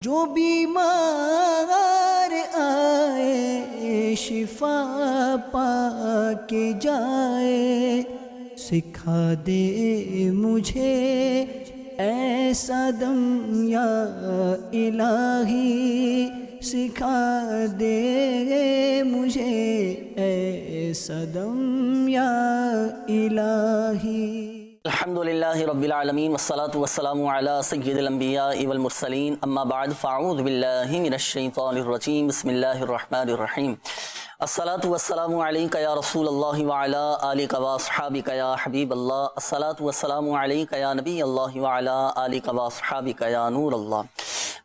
جو بیمار آئے شفا پا کے جائے، سکھا دے مجھے ایسا دم یا الہی، سکھا دے مجھے ایسا دم یا الہی۔ الحمدللہ رب العالمین والصلاة والسلام علی سید الانبیاء والمرسلین، اما بعد فاعوذ باللہ من الشیطان الرجیم، بسم اللہ الرحمن الرحیم۔ الصلاة والسلام علیکہ یا رسول اللہ وعلی آلکہ واصحابکہ یا حبیب اللہ، الصلاة والسلام علیکہ یا نبی اللہ وعلی آلکہ واصحابکہ یا نور اللہ۔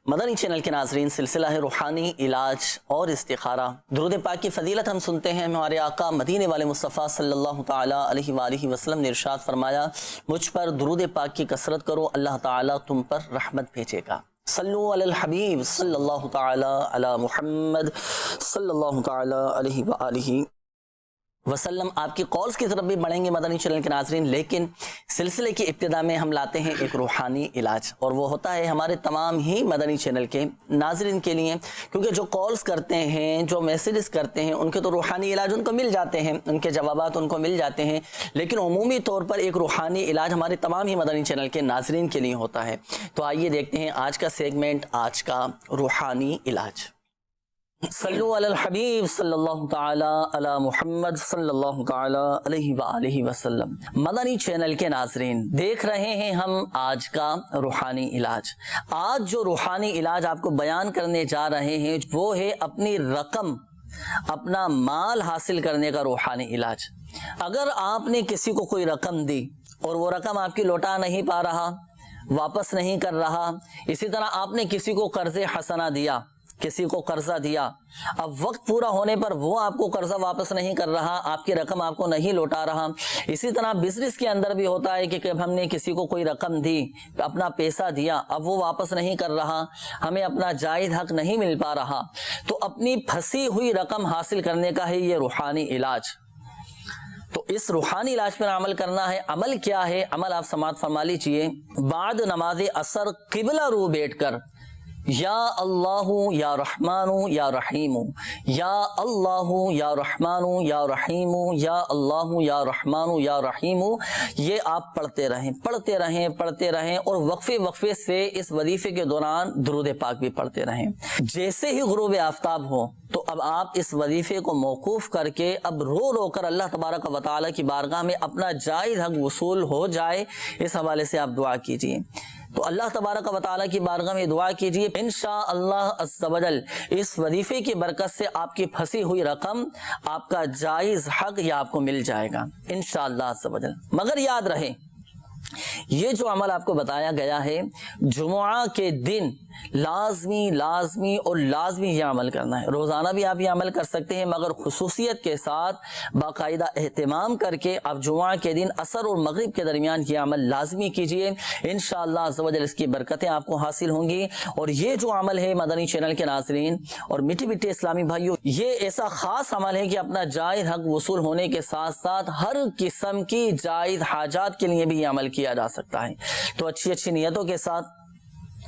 مدنی چینل کے ناظرین، سلسلہ ہے روحانی علاج اور استخارہ۔ درود پاک کی فضیلت ہم سنتے ہیں۔ ہمارے آقا مدینے والے مصطفیٰ صلی اللہ تعالیٰ علیہ وآلہ وسلم نے ارشاد فرمایا، مجھ پر درود پاک کی کثرت کرو، اللہ تعالیٰ تم پر رحمت بھیجے گا۔ صلو علی الحبیب صلی اللہ تعالیٰ علی محمد صلی اللہ تعالیٰ علیہ وآلہ وسلم۔ آپ کی کالز کی طرف بھی بڑھیں گے مدنی چینل کے ناظرین، لیکن سلسلے کی ابتدا میں ہم لاتے ہیں ایک روحانی علاج، اور وہ ہوتا ہے ہمارے تمام ہی مدنی چینل کے ناظرین کے لیے، کیونکہ جو کالز کرتے ہیں، جو میسیجز کرتے ہیں، ان کے تو روحانی علاج ان کو مل جاتے ہیں، ان کے جوابات ان کو مل جاتے ہیں، لیکن عمومی طور پر ایک روحانی علاج ہمارے تمام ہی مدنی چینل کے ناظرین کے لیے ہوتا ہے۔ تو آئیے دیکھتے ہیں آج کا سیگمنٹ، آج کا روحانی علاج۔ صلو علی الحبیب صلی اللہ تعالی علی محمد صلی اللہ تعالی علیہ وآلہ وسلم۔ مدنی چینل کے ناظرین، دیکھ رہے ہیں ہم آج کا روحانی علاج۔ آج جو روحانی علاج آپ کو بیان کرنے جا رہے ہیں وہ ہے اپنی رقم، اپنا مال حاصل کرنے کا روحانی علاج۔ اگر آپ نے کسی کو کوئی رقم دی اور وہ رقم آپ کی لوٹا نہیں پا رہا، واپس نہیں کر رہا، اسی طرح آپ نے کسی کو قرض حسنہ دیا، کسی کو قرضہ دیا، اب وقت پورا ہونے پر وہ آپ کو قرضہ واپس نہیں کر رہا، آپ کی رقم آپ کو نہیں لوٹا رہا۔ اسی طرح بزنس کے اندر بھی ہوتا ہے کہ ہم نے کسی کو کوئی رقم دی، اپنا پیسہ دیا، اب وہ واپس نہیں کر رہا، ہمیں اپنا جائز حق نہیں مل پا رہا، تو اپنی پھنسی ہوئی رقم حاصل کرنے کا ہے یہ روحانی علاج۔ تو اس روحانی علاج پر عمل کرنا ہے۔ عمل کیا ہے؟ عمل آپ سماعت فرما لیجئے۔ بعد نماز عصر قبلہ رو بیٹھ کر یا اللہ یا رحمان یا رحیم، یا اللہ یا رحمان یا رحیم، یا اللہ یا رحمان یا رحیم، یہ آپ پڑھتے رہیں پڑھتے رہیں پڑھتے رہیں، اور وقفے وقفے سے اس وظیفے کے دوران درود پاک بھی پڑھتے رہیں۔ جیسے ہی غروب آفتاب ہو تو اب آپ اس وظیفے کو موقوف کر کے اب رو رو کر اللہ تبارک و تعالیٰ کی بارگاہ میں اپنا جائز حق وصول ہو جائے، اس حوالے سے آپ دعا کیجئے۔ تو اللہ تبارک و تعالیٰ کی بارگاہ میں دعا کیجئے، انشاءاللہ عز و جل اس وظیفے کی برکت سے آپ کی پھنسی ہوئی رقم، آپ کا جائز حق یہ آپ کو مل جائے گا انشاءاللہ عز و جل۔ مگر یاد رہے، یہ جو عمل آپ کو بتایا گیا ہے، جمعہ کے دن لازمی اور لازمی یہ عمل کرنا ہے۔ روزانہ بھی آپ یہ عمل کر سکتے ہیں، مگر خصوصیت کے ساتھ باقاعدہ اہتمام کر کے آپ جمعہ کے دن عصر اور مغرب کے درمیان یہ عمل لازمی کیجئے، انشاءاللہ عز و جل اس کی برکتیں آپ کو حاصل ہوں گی۔ اور یہ جو عمل ہے مدنی چینل کے ناظرین اور میٹھے میٹھے اسلامی بھائیوں، یہ ایسا خاص عمل ہے کہ اپنا جائز حق وصول ہونے کے ساتھ ساتھ ہر قسم کی جائز حاجات کے لیے بھی یہ عمل کیا جا سکتا ہے۔ تو اچھی اچھی نیتوں کے ساتھ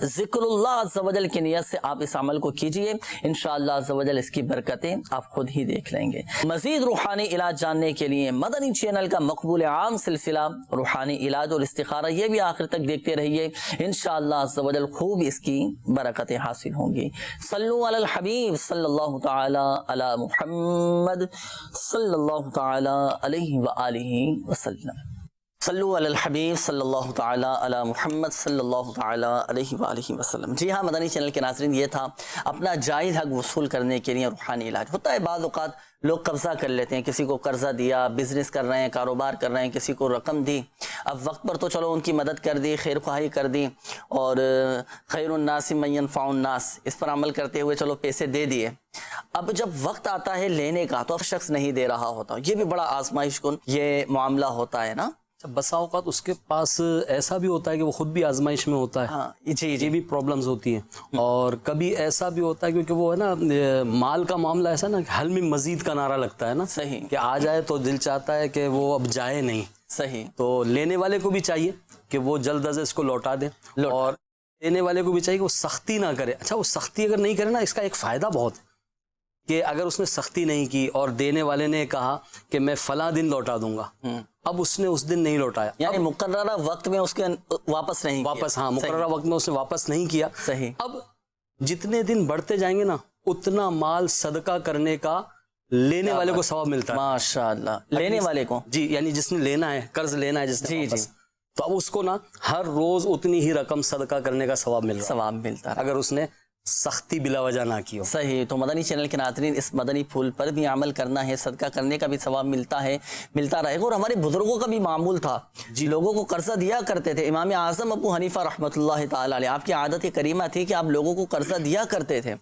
ذکر اللہ عز و جل کی نیت سے آپ اس عمل کو کیجئے، انشاءاللہ عز و جل اس کی برکتیں آپ خود ہی دیکھ لیں گے۔ مزید روحانی علاج جاننے کے لیے مدنی چینل کا مقبول عام سلسلہ روحانی علاج اور استخارہ، یہ بھی آخر تک دیکھتے رہیے، انشاءاللہ عز و جل خوب اس کی برکتیں حاصل ہوں گی۔ صلو علی الحبیب صلی اللہ تعالی علی محمد صلی اللہ تعالی علیہ وآلہ وسلم۔ صلو علی الحبیب صلی اللہ تعالی علی محمد صلی اللہ تعالی علیہ وآلہ وسلم۔ جی ہاں مدنی چینل کے ناظرین، یہ تھا اپنا جائز حق وصول کرنے کے لیے روحانی علاج۔ ہوتا ہے بعض اوقات لوگ قبضہ کر لیتے ہیں، کسی کو قرضہ دیا، بزنس کر رہے ہیں، کاروبار کر رہے ہیں، کسی کو رقم دی، اب وقت پر تو چلو ان کی مدد کر دی، خیر خواہی کر دی، اور خیر الناس من ينفع الناس اس پر عمل کرتے ہوئے چلو پیسے دے دیے۔ اب جب وقت آتا ہے لینے کا تو شخص نہیں دے رہا ہوتا، یہ بھی بڑا آزمائش کن یہ معاملہ ہوتا ہے نا۔ بسا اوقات اس کے پاس ایسا بھی ہوتا ہے کہ وہ خود بھی آزمائش میں ہوتا ہے، ہاں جی یہ بھی پرابلمز ہوتی ہیں، اور کبھی ایسا بھی ہوتا ہے کیونکہ وہ ہے نا مال کا معاملہ ایسا نا حل میں مزید کا نعرہ لگتا ہے نا، صحیح، کہ آ جائے تو دل چاہتا ہے کہ وہ اب جائے نہیں، صحیح، تو لینے والے کو بھی چاہیے کہ وہ جلد از اس کو لوٹا دے، اور دینے والے کو بھی چاہیے کہ وہ سختی نہ کرے. اچھا وہ سختی اگر نہیں کرے نا، اس کا ایک فائدہ بہت ہے کہ اگر اس نے سختی نہیں کی اور دینے والے نے کہا کہ میں فلاں دن لوٹا دوں گا، اب اس نے اس دن نہیں لوٹایا، یعنی مقررہ وقت میں اس کے واپس نہیں کیا. واپس، ہاں مقررہ وقت میں اس نے واپس نہیں کیا. صحیح. اب جتنے دن بڑھتے جائیں گے نا اتنا مال صدقہ کرنے کا لینے والے کو ثواب ملتا ہے. ماشاء اللہ. لینے والے کو جی، یعنی جس نے لینا ہے، قرض لینا ہے جس نے جی واپس، تو اب اس کو نا ہر روز اتنی ہی رقم صدقہ کرنے کا ثواب مل رہا ہے ثواب ملتا ہے اگر اس نے سختی بلا وجہ نہ کی ہو. صحیح. تو مدنی چینل کے ناظرین اس مدنی پھول پر بھی عمل کرنا ہے، صدقہ کرنے کا بھی ثواب ملتا ہے، ملتا رہے گا. اور ہمارے بزرگوں کا بھی معمول تھا، لوگوں کو قرضہ دیا کرتے تھے. امام اعظم ابو حنیفہ رحمۃ اللہ تعالی علیہ، آپ کی عادت کریمہ تھی کہ آپ لوگوں کو قرضہ دیا کرتے تھے.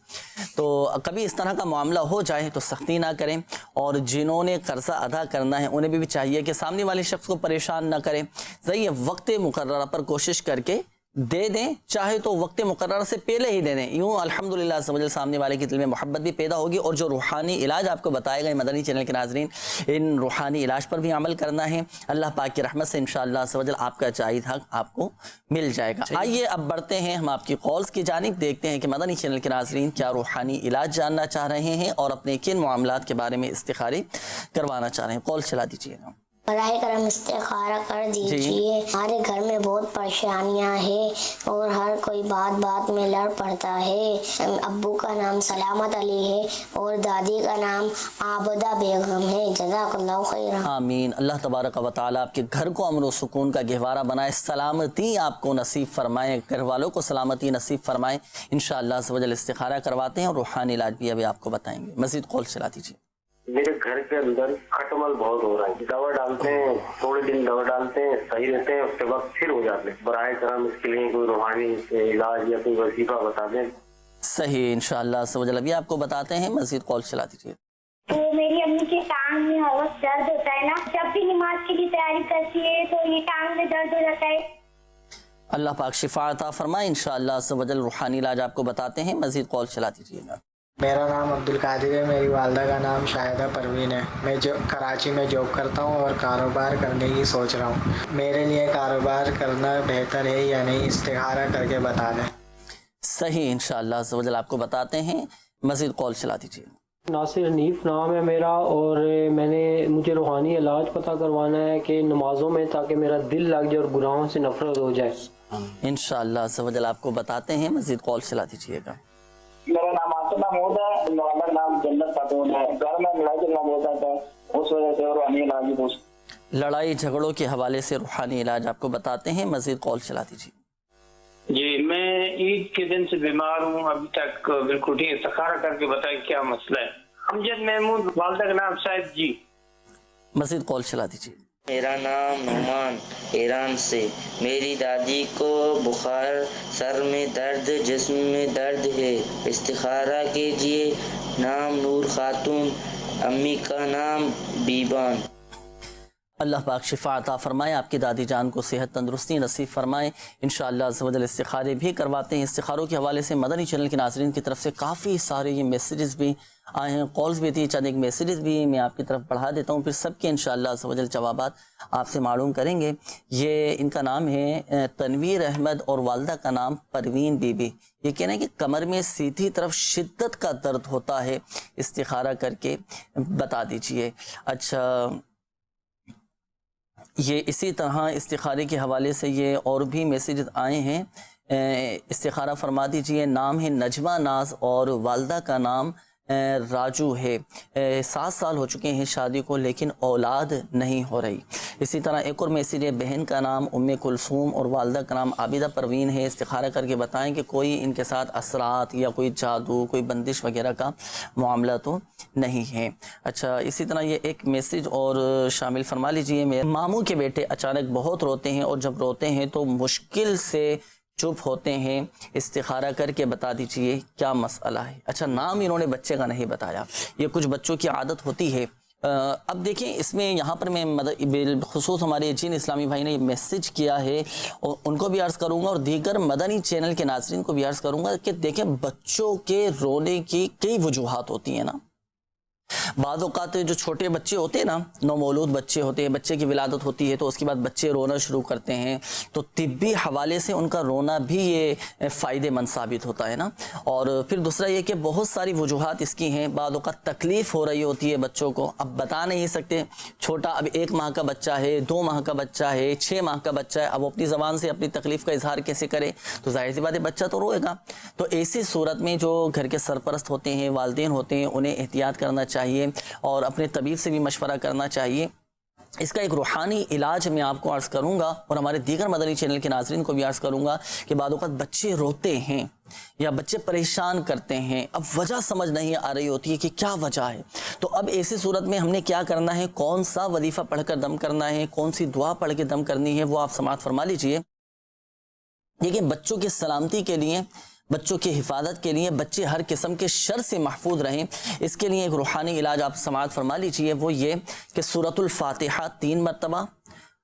تو کبھی اس طرح کا معاملہ ہو جائے تو سختی نہ کریں، اور جنہوں نے قرضہ ادا کرنا ہے انہیں بھی چاہیے کہ سامنے والے شخص کو پریشان نہ کریں. صحیح ہے، وقت مقررہ پر کوشش کر کے دے دیں، چاہے تو وقت مقررہ سے پہلے ہی دے دیں. یوں الحمدللہ سامنے والے کے دل میں محبت بھی پیدا ہوگی. اور جو روحانی علاج آپ کو بتائے گئے مدنی چینل کے ناظرین، ان روحانی علاج پر بھی عمل کرنا ہے. اللہ پاک کی رحمت سے انشاءاللہ آپ کا جائز حق آپ کو مل جائے گا. آئیے اب بڑھتے ہیں ہم آپ کی کالز کی جانب، دیکھتے ہیں کہ مدنی چینل کے ناظرین کیا روحانی علاج جاننا چاہ رہے ہیں اور اپنے کن معاملات کے بارے میں استخارے کروانا چاہ رہے ہیں. کال چلا دیجیے گا. براہ کرم استخارہ کر دیجیے. ہمارے گھر میں بہت پریشانیاں ہیں اور ہر کوئی بات میں لڑ پڑتا ہے. ابو کا نام سلامت علی ہے اور دادی کا نام عابدہ بیگم ہے. جزاک اللہ خیر. آمین. اللہ تبارک و تعالیٰ آپ کے گھر کو امن و سکون کا گہوارہ بنائے، سلامتی آپ کو نصیب فرمائے، گھر والوں کو سلامتی نصیب فرمائے. انشاءاللہ استخارہ کرواتے ہیں اور روحانی علاج بھی ابھی آپ کو بتائیں گے. مزید کال چلا دیجیے. میرے گھر کے اندر کھٹمل بہت ہو رہا ہے. دوا ڈالتے ہیں، تھوڑے دن دوا ڈالتے ہیں، صحیح رہتے ہیں، اس کے بعد پھر ہو جاتے ہیں. براہ کرم اس کے لیے کوئی روحانی علاج یا کوئی وظیفہ بتا دیں. صحیح. انشاءاللہ ابھی آپ کو بتاتے ہیں. مزید کال چلا دیجیے. تو میری امی کے ٹانگ میں بہت درد ہوتا ہے نا، جب بھی نماز کے لیے تیاری کرتی ہے تو یہ ٹانگ میں درد ہو جاتا ہے. اللہ پاک شفا عطا فرمائے. انشاءاللہ روحانی علاج آپ کو بتاتے ہیں. مزید کال چلا دیجیے گا. میرا نام عبدالقادر ہے. میری والدہ کا نام شاہدہ پروین ہے. میں کراچی میں جاب کرتا ہوں اور کاروبار کرنے کی سوچ رہا ہوں. میرے لیے کاروبار کرنا بہتر ہے یا نہیں؟ استخارہ کر کے بتا دیں. صحیح. انشاءاللہ آپ کو بتاتے ہیں. مزید کال چلا دیجیے. ناصر حنیف نام ہے میرا، اور مجھے روحانی علاج پتہ کروانا ہے کہ نمازوں میں، تاکہ میرا دل لگ جائے اور گناہوں سے نفرت ہو جائے. انشاءاللہ آپ کو بتاتے ہیں. مزید کال چلا دیجیے گا. میرا نام آصف محمود ہے. میرا نام جنت خاتون ہے. گھر میں لڑائی جھگڑا بہت ہوتا ہے، اس وجہ سے روحانی علاج بھی پوچھ. لڑائی جھگڑوں کے حوالے سے روحانی علاج آپ کو بتاتے ہیں. مزید کال چلا دیجیے. جی میں عید کے دن سے بیمار ہوں، ابھی تک بالکل ٹھیک. استخارہ کر کے بتائیں کیا مسئلہ ہے. امجد محمود، والدہ کا نام شاہد جی. مزید کال چلا دیجیے. میرا نام نعمان، ایران سے. میری دادی کو بخار، سر میں درد، جسم میں درد ہے. استخارہ کیجیے. نام نور خاتون، امی کا نام بیبان. اللہ پاک شفا عطا فرمائے، آپ کی دادی جان کو صحت تندرستی نصیب فرمائے. انشاءاللہ استخارے بھی کرواتے ہیں. استخاروں کے حوالے سے مدنی چینل کے ناظرین کی طرف سے کافی سارے یہ میسیجز بھی آئے ہیں، کالز بھی تھی. چند ایک میسیجز بھی میں آپ کی طرف بڑھا دیتا ہوں، پھر سب کے انشاءاللہ جوابات آپ سے معلوم کریں گے. یہ ان کا نام ہے تنویر احمد اور والدہ کا نام پروین بی بی. یہ کہنا ہے کہ کمر میں سیدھی طرف شدت کا درد ہوتا ہے، استخارہ کر کے بتا دیجئے. اچھا، یہ اسی طرح استخارے کے حوالے سے یہ اور بھی میسیجز آئے ہیں. استخارہ فرما دیجئے. نام ہے نجمہ ناز اور والدہ کا نام راجو ہے. 7 سال ہو چکے ہیں شادی کو لیکن اولاد نہیں ہو رہی. اسی طرح ایک اور میسیج ہے. بہن کا نام ام کلثوم اور والدہ کا نام عابدہ پروین ہے. استخارہ کر کے بتائیں کہ کوئی ان کے ساتھ اثرات یا کوئی جادو، کوئی بندش وغیرہ کا معاملہ تو نہیں ہے. اچھا، اسی طرح یہ ایک میسیج اور شامل فرما لیجئے. میرے ماموں کے بیٹے اچانک بہت روتے ہیں اور جب روتے ہیں تو مشکل سے چپ ہوتے ہیں. استخارہ کر کے بتا دیجئے کیا مسئلہ ہے. اچھا، نام انہوں نے بچے کا نہیں بتایا. یہ کچھ بچوں کی عادت ہوتی ہے. اب دیکھیں اس میں یہاں پر میں بالخصوص ہمارے جن اسلامی بھائی نے میسیج کیا ہے اور ان کو بھی عرض کروں گا اور دیگر مدنی چینل کے ناظرین کو بھی عرض کروں گا کہ دیکھیں بچوں کے رونے کی کئی وجوہات ہوتی ہیں نا. بعض اوقات جو چھوٹے بچے ہوتے ہیں نا، نومولود بچے ہوتے ہیں، بچے کی ولادت ہوتی ہے تو اس کے بعد بچے رونا شروع کرتے ہیں، تو طبی حوالے سے ان کا رونا بھی یہ فائدے مند ثابت ہوتا ہے نا۔ اور پھر دوسرا یہ کہ بہت ساری وجوہات اس کی ہیں، بعض اوقات تکلیف ہو رہی ہوتی ہے بچوں کو، اب بتا نہیں سکتے، چھوٹا اب 1 ماہ کا بچہ ہے، 2 ماہ کا بچہ ہے، 6 ماہ کا بچہ ہے، اب وہ اپنی زبان سے اپنی تکلیف کا اظہار کیسے کرے؟ تو ظاہر سی بات ہے بچہ تو روئے گا۔ تو ایسی صورت میں جو گھر کے سرپرست ہوتے ہیں، والدین ہوتے ہیں، انہیں احتیاط کرنا چاہیے اور اپنے طبیب سے بھی مشورہ کرنا چاہیے۔ اس کا ایک روحانی علاج میں آپ کو عرض کروں گا اور ہمارے دیگر مدنی چینل کے ناظرین کو بھی عرض کروں گا کہ بعض اوقات بچے روتے ہیں یا بچے پریشان کرتے ہیں، اب وجہ سمجھ نہیں آ رہی ہوتی ہے کہ کیا وجہ ہے۔ تو اب ایسی صورت میں ہم نے کیا کرنا ہے، کون سا وظیفہ پڑھ کر دم کرنا ہے، کون سی دعا پڑھ کے دم کرنی ہے، وہ آپ سماعت فرما لیجئے۔ دیکھیں، بچوں کی سلامتی کے لیے، بچوں کی حفاظت کے لیے، بچے ہر قسم کے شر سے محفوظ رہیں، اس کے لیے ایک روحانی علاج آپ سماعت فرما لیجئے، وہ یہ کہ سورۃ الفاتحہ 3 مرتبہ،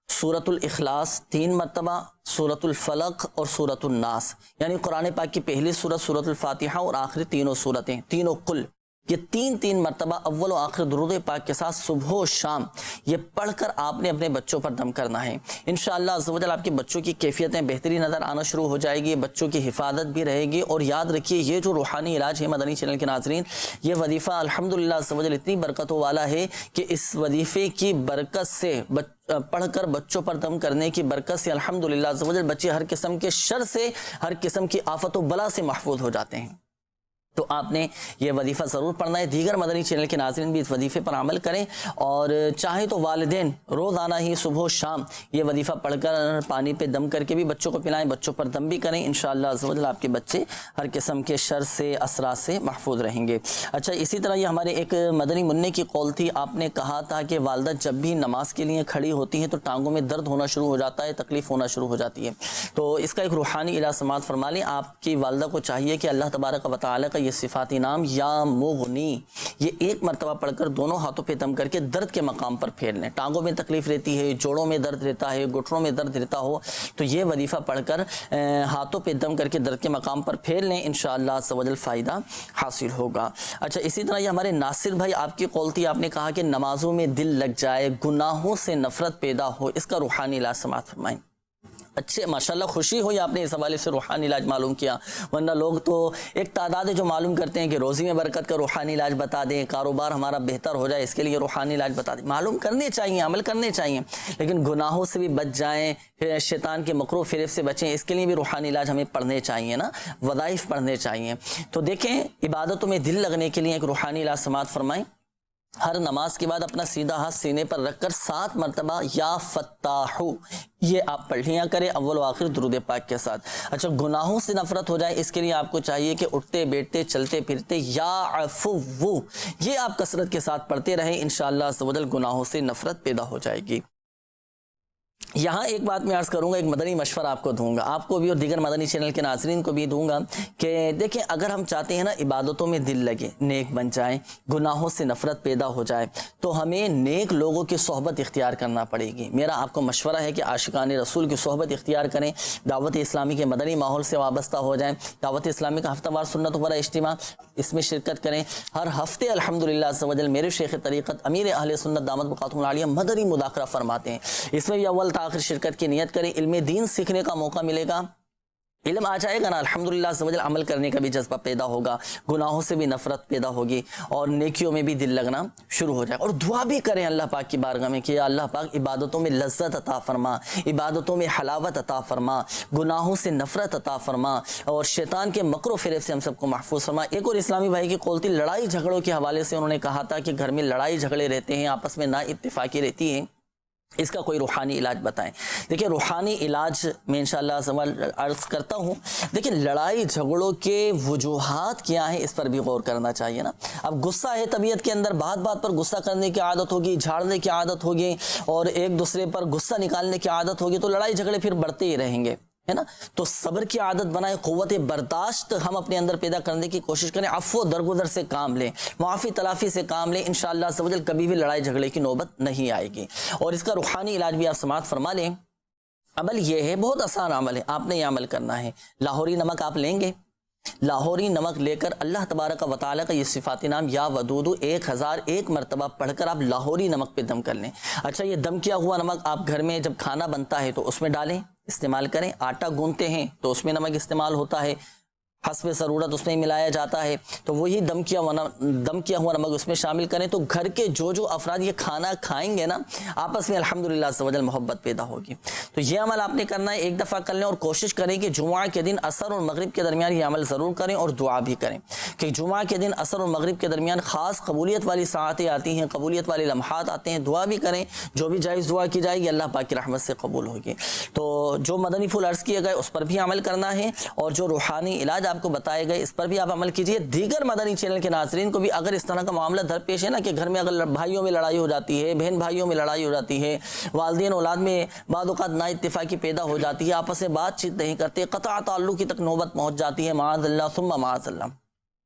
سورۃ الاخلاص 3 مرتبہ، سورۃ الفلق اور سورۃ الناس، یعنی قرآن پاک کی پہلی سورت سورۃ الفاتحہ اور آخری تینوں سورتیں، تینوں قل، یہ 3 مرتبہ اول و آخر درود پاک کے ساتھ صبح و شام یہ پڑھ کر آپ نے اپنے بچوں پر دم کرنا ہے۔ انشاءاللہ عز و جل آپ کے بچوں کی کیفیتیں بہتری نظر آنا شروع ہو جائے گی، بچوں کی حفاظت بھی رہے گی۔ اور یاد رکھیے، یہ جو روحانی علاج ہے مدنی چینل کے ناظرین، یہ وظیفہ الحمدللہ عز و جل اتنی برکتوں والا ہے کہ اس وظیفے کی برکت سے پڑھ کر بچوں پر دم کرنے کی برکت سے الحمدللہ عز و جل بچے ہر قسم کے شر سے، ہر قسم کی آفت و بلا سے محفوظ ہو جاتے ہیں۔ تو آپ نے یہ وظیفہ ضرور پڑھنا ہے۔ دیگر مدنی چینل کے ناظرین بھی اس وظیفے پر عمل کریں، اور چاہے تو والدین روزانہ ہی صبح و شام یہ وظیفہ پڑھ کر پانی پہ دم کر کے بھی بچوں کو پلائیں، بچوں پر دم بھی کریں، انشاءاللہ عز و جل آپ کے بچے ہر قسم کے شر سے، اثرات سے محفوظ رہیں گے۔ اچھا، اسی طرح یہ ہمارے ایک مدنی منع کی قول تھی، آپ نے کہا تھا کہ والدہ جب بھی نماز کے لیے کھڑی ہوتی ہیں تو ٹانگوں میں درد ہونا شروع ہو جاتا ہے، تکلیف ہونا شروع ہو جاتی ہے۔ تو اس کا ایک روحانی علاج سماعت فرما لیں۔ آپ کی والدہ کو چاہیے کہ اللہ تبارک و تعالی کا یہ صفاتی نام یا مغنی، یہ 1 مرتبہ پڑھ کر دونوں ہاتھوں پہ دم کر کے درد کے مقام پر پھیر لیں۔ ٹانگوں میں تکلیف رہتی ہے، جوڑوں میں درد رہتا ہے، گھٹنوں میں درد رہتا ہو، تو یہ وظیفہ پڑھ کر ہاتھوں پہ دم کر کے درد کے مقام پر پھیر لیں، انشاءاللہ عز و جل فائدہ حاصل ہوگا۔ اچھا، اسی طرح یہ ہمارے ناصر بھائی، آپ کی قول تھی، آپ نے کہا کہ نمازوں میں دل لگ جائے، گناہوں سے نفرت پیدا ہو، اس کا روحانی علاج سماعت فرمائیں۔ اچھے، ماشاءاللہ خوشی ہوئی آپ نے اس حوالے سے روحانی علاج معلوم کیا، ورنہ لوگ تو ایک تعداد ہے جو معلوم کرتے ہیں کہ روزی میں برکت کا روحانی علاج بتا دیں، کاروبار ہمارا بہتر ہو جائے اس کے لیے روحانی علاج بتا دیں۔ معلوم کرنے چاہیے، عمل کرنے چاہیے، لیکن گناہوں سے بھی بچ جائیں، شیطان کے مکر و فریب سے بچیں، اس کے لیے بھی روحانی علاج ہمیں پڑھنے چاہیے نا، وظائف پڑھنے چاہیے۔ تو دیکھیں، عبادتوں میں دل لگنے کے لیے ایک روحانی علاج سماعت فرمائیں۔ ہر نماز کے بعد اپنا سیدھا ہاتھ سینے پر رکھ کر 7 مرتبہ یا فتاحو یہ آپ پڑھ لیا کریں اول و آخر درود پاک کے ساتھ۔ اچھا، گناہوں سے نفرت ہو جائے اس کے لیے آپ کو چاہیے کہ اٹھتے بیٹھتے چلتے پھرتے یا عفو یہ آپ کثرت کے ساتھ پڑھتے رہیں، انشاءاللہ عز و جل گناہوں سے نفرت پیدا ہو جائے گی۔ یہاں ایک بات میں عرض کروں گا، ایک مدنی مشورہ آپ کو دوں گا، آپ کو بھی اور دیگر مدنی چینل کے ناظرین کو بھی دوں گا کہ دیکھیں، اگر ہم چاہتے ہیں نا عبادتوں میں دل لگے، نیک بن جائیں، گناہوں سے نفرت پیدا ہو جائے، تو ہمیں نیک لوگوں کی صحبت اختیار کرنا پڑے گی۔ میرا آپ کو مشورہ ہے کہ عاشقان رسول کی صحبت اختیار کریں، دعوت اسلامی کے مدنی ماحول سے وابستہ ہو جائیں، دعوت اسلامی کا ہفتہ وار سنت والا اجتماع، اس میں شرکت کریں۔ ہر ہفتے الحمدللہ عز و جل میرے شیخ طریقت امیر اہل سنت دامت بقاتہم العالیہ مدنی مذاکرہ فرماتے ہیں، اس میں بھی اول آخر شرکت کی نیت کریں، علم دین سیکھنے کا موقع ملے گا، علم آ جائے گا نا، الحمدللہ عز و جل عمل کرنے کا بھی جذبہ پیدا ہوگا، گناہوں سے بھی نفرت پیدا ہوگی اور نیکیوں میں بھی دل لگنا شروع ہو جائے گا۔ اور دعا بھی کریں اللہ پاک کی بارگاہ میں کہ یا اللہ پاک عبادتوں میں لذت عطا فرما، عبادتوں میں حلاوت عطا فرما، گناہوں سے نفرت عطا فرما اور شیطان کے مکر و فریب سے ہم سب کو محفوظ فرما۔ ایک اور اسلامی بھائی کی قول تھی، لڑائی جھگڑوں کے حوالے سے انہوں نے کہا تھا کہ گھر میں لڑائی جھگڑے رہتے ہیں، آپس میں نا اتفاقی رہتی ہے، اس کا کوئی روحانی علاج بتائیں۔ دیکھیں، روحانی علاج میں انشاءاللہ سوال عرض کرتا ہوں۔ دیکھیں، لڑائی جھگڑوں کے وجوہات کیا ہیں اس پر بھی غور کرنا چاہیے نا۔ اب غصہ ہے طبیعت کے اندر، بات بات پر غصہ کرنے کی عادت ہوگی، جھاڑنے کی عادت ہوگی اور ایک دوسرے پر غصہ نکالنے کی عادت ہوگی، تو لڑائی جھگڑے پھر بڑھتے ہی رہیں گے، ہے نا۔ تو صبر کی عادت بنائیں، قوت برداشت ہم اپنے اندر پیدا کرنے کی کوشش کریں، عفو درگزر سے کام لیں، معافی تلافی سے کام لیں، انشاءاللہ عز و جل کبھی بھی لڑائی جھگڑے کی نوبت نہیں آئے گی۔ اور اس کا روحانی علاج بھی آپ سماعت فرما لیں۔ عمل یہ ہے، بہت آسان عمل ہے، آپ نے یہ عمل کرنا ہے۔ لاہوری نمک آپ لیں گے، لاہوری نمک لے کر اللہ تبارک و تعالیٰ کا یہ صفات نام یا ودود 1001 مرتبہ پڑھ کر آپ لاہوری نمک پہ دم کر لیں. اچھا یہ دم کیا ہوا نمک آپ گھر میں جب کھانا بنتا ہے تو اس میں ڈالیں، استعمال کریں. آٹا گوندتے ہیں تو اس میں نمک استعمال ہوتا ہے، حسب ضرورت اس میں ملایا جاتا ہے، تو وہی دم کیا ہوا نمک اس میں شامل کریں. تو گھر کے جو افراد یہ کھانا کھائیں گے نا، آپس میں الحمدللہ عز و جل محبت پیدا ہوگی. تو یہ عمل آپ نے کرنا ہے، ایک دفعہ کر لیں اور کوشش کریں کہ جمعہ کے دن عصر اور مغرب کے درمیان یہ عمل ضرور کریں اور دعا بھی کریں کہ جمعہ کے دن عصر اور مغرب کے درمیان خاص قبولیت والی ساعتیں آتی ہیں، قبولیت والے لمحات آتے ہیں. دعا بھی کریں، جو بھی جائز دعا کی جائے گی اللہ پاک کی رحمت سے قبول ہوگی. تو جو مدنی پھول عرض کیے گئے اس پر بھی عمل کرنا ہے، اور جو روحانی علاج آپ کو بتائے گئے اس پر بھی آپ عمل کیجئے. دیگر مدنی چینل کے ناظرین کو بھی اگر اس طرح کا معاملہ درپیش ہے نا کہ گھر میں اگر بھائیوں میں لڑائی ہو جاتی ہے، بہن بھائیوں میں لڑائی ہو جاتی ہے، والدین اولاد میں بعض اوقات نا اتفاقی پیدا ہو جاتی ہے، آپس میں بات چیت نہیں کرتے، قطع تعلق کی تک نوبت پہنچ جاتی ہے، معاذ اللہ ثم معاذ اللہ،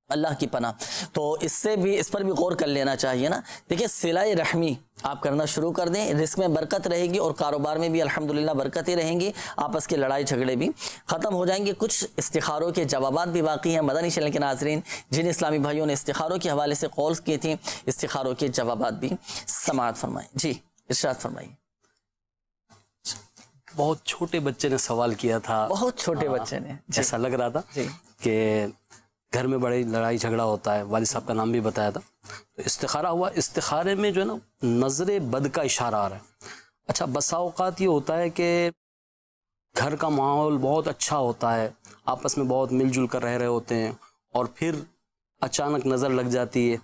اللہ کی پناہ. تو اس پر بھی غور کر لینا چاہیے نا. دیکھیں صلہ رحمی آپ کرنا شروع کر دیں، رزق میں برکت رہے گی اور کاروبار میں بھی الحمدللہ برکتیں رہیں گی، آپس کے لڑائی جھگڑے بھی ختم ہو جائیں گے. کچھ استخاروں کے جوابات بھی باقی ہیں مدنی چینل کے ناظرین، جن اسلامی بھائیوں نے استخاروں کے حوالے سے کالز کی تھیں، استخاروں کے جوابات بھی سماعت فرمائیں. جی ارشاد فرمائیے. بہت چھوٹے بچے نے سوال کیا تھا، بہت چھوٹے بچے نے، ایسا لگ رہا تھا کہ گھر میں بڑی لڑائی جھگڑا ہوتا ہے، والد صاحب کا نام بھی بتایا تھا. تو استخارہ ہوا، استخارے میں جو ہے نا نظر بد کا اشارہ آ رہا ہے. اچھا بسا اوقات یہ ہوتا ہے کہ گھر کا ماحول بہت اچھا ہوتا ہے، آپس میں بہت مل جل کر رہے ہوتے ہیں، اور پھر اچانک نظر لگ جاتی ہے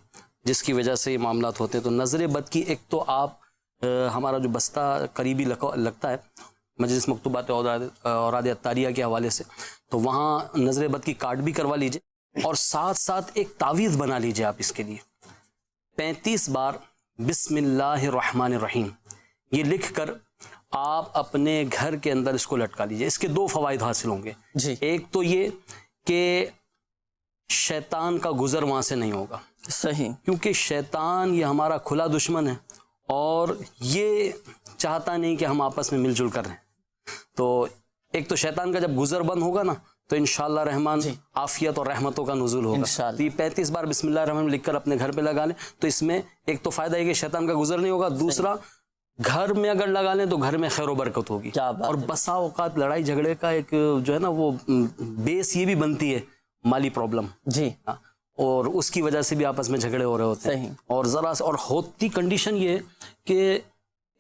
جس کی وجہ سے یہ معاملات ہوتے ہیں. تو نظر بد کی ایک تو آپ ہمارا جو بستہ قریبی لگتا ہے مجلس مکتوبات اوراد اتاریہ کے حوالے سے، تو وہاں نظر بد کی کارڈ بھی کروا لیجئے، اور ساتھ ساتھ ایک تعویذ بنا لیجئے آپ اس کے لیے. 35 بار بسم اللہ الرحمن الرحیم یہ لکھ کر آپ اپنے گھر کے اندر اس کو لٹکا لیجئے. اس کے 2 فوائد حاصل ہوں گے. ایک تو یہ کہ شیطان کا گزر وہاں سے نہیں ہوگا. صحیح، کیونکہ شیطان یہ ہمارا کھلا دشمن ہے اور یہ چاہتا نہیں کہ ہم آپس میں مل جل کر رہیں. تو ایک تو شیطان کا جب گزر بند ہوگا نا تو انشاءاللہ رحمان عافیت اور رحمتوں کا نزول ہوگا. تو یہ 35 بار بسم اللہ الرحمن لکھ کر اپنے گھر پہ لگا لیں. تو اس میں ایک تو فائدہ ہے کہ شیطان کا گزر نہیں ہوگا، دوسرا گھر میں اگر لگا لیں تو گھر میں خیر و برکت ہوگی. اور بسا اوقات لڑائی جھگڑے کا ایک جو ہے نا وہ بیس یہ بھی بنتی ہے مالی پرابلم، جی، اور اس کی وجہ سے بھی آپس میں جھگڑے ہو رہے ہوتے ہیں. اور ذرا اور ہوتی کنڈیشن یہ کہ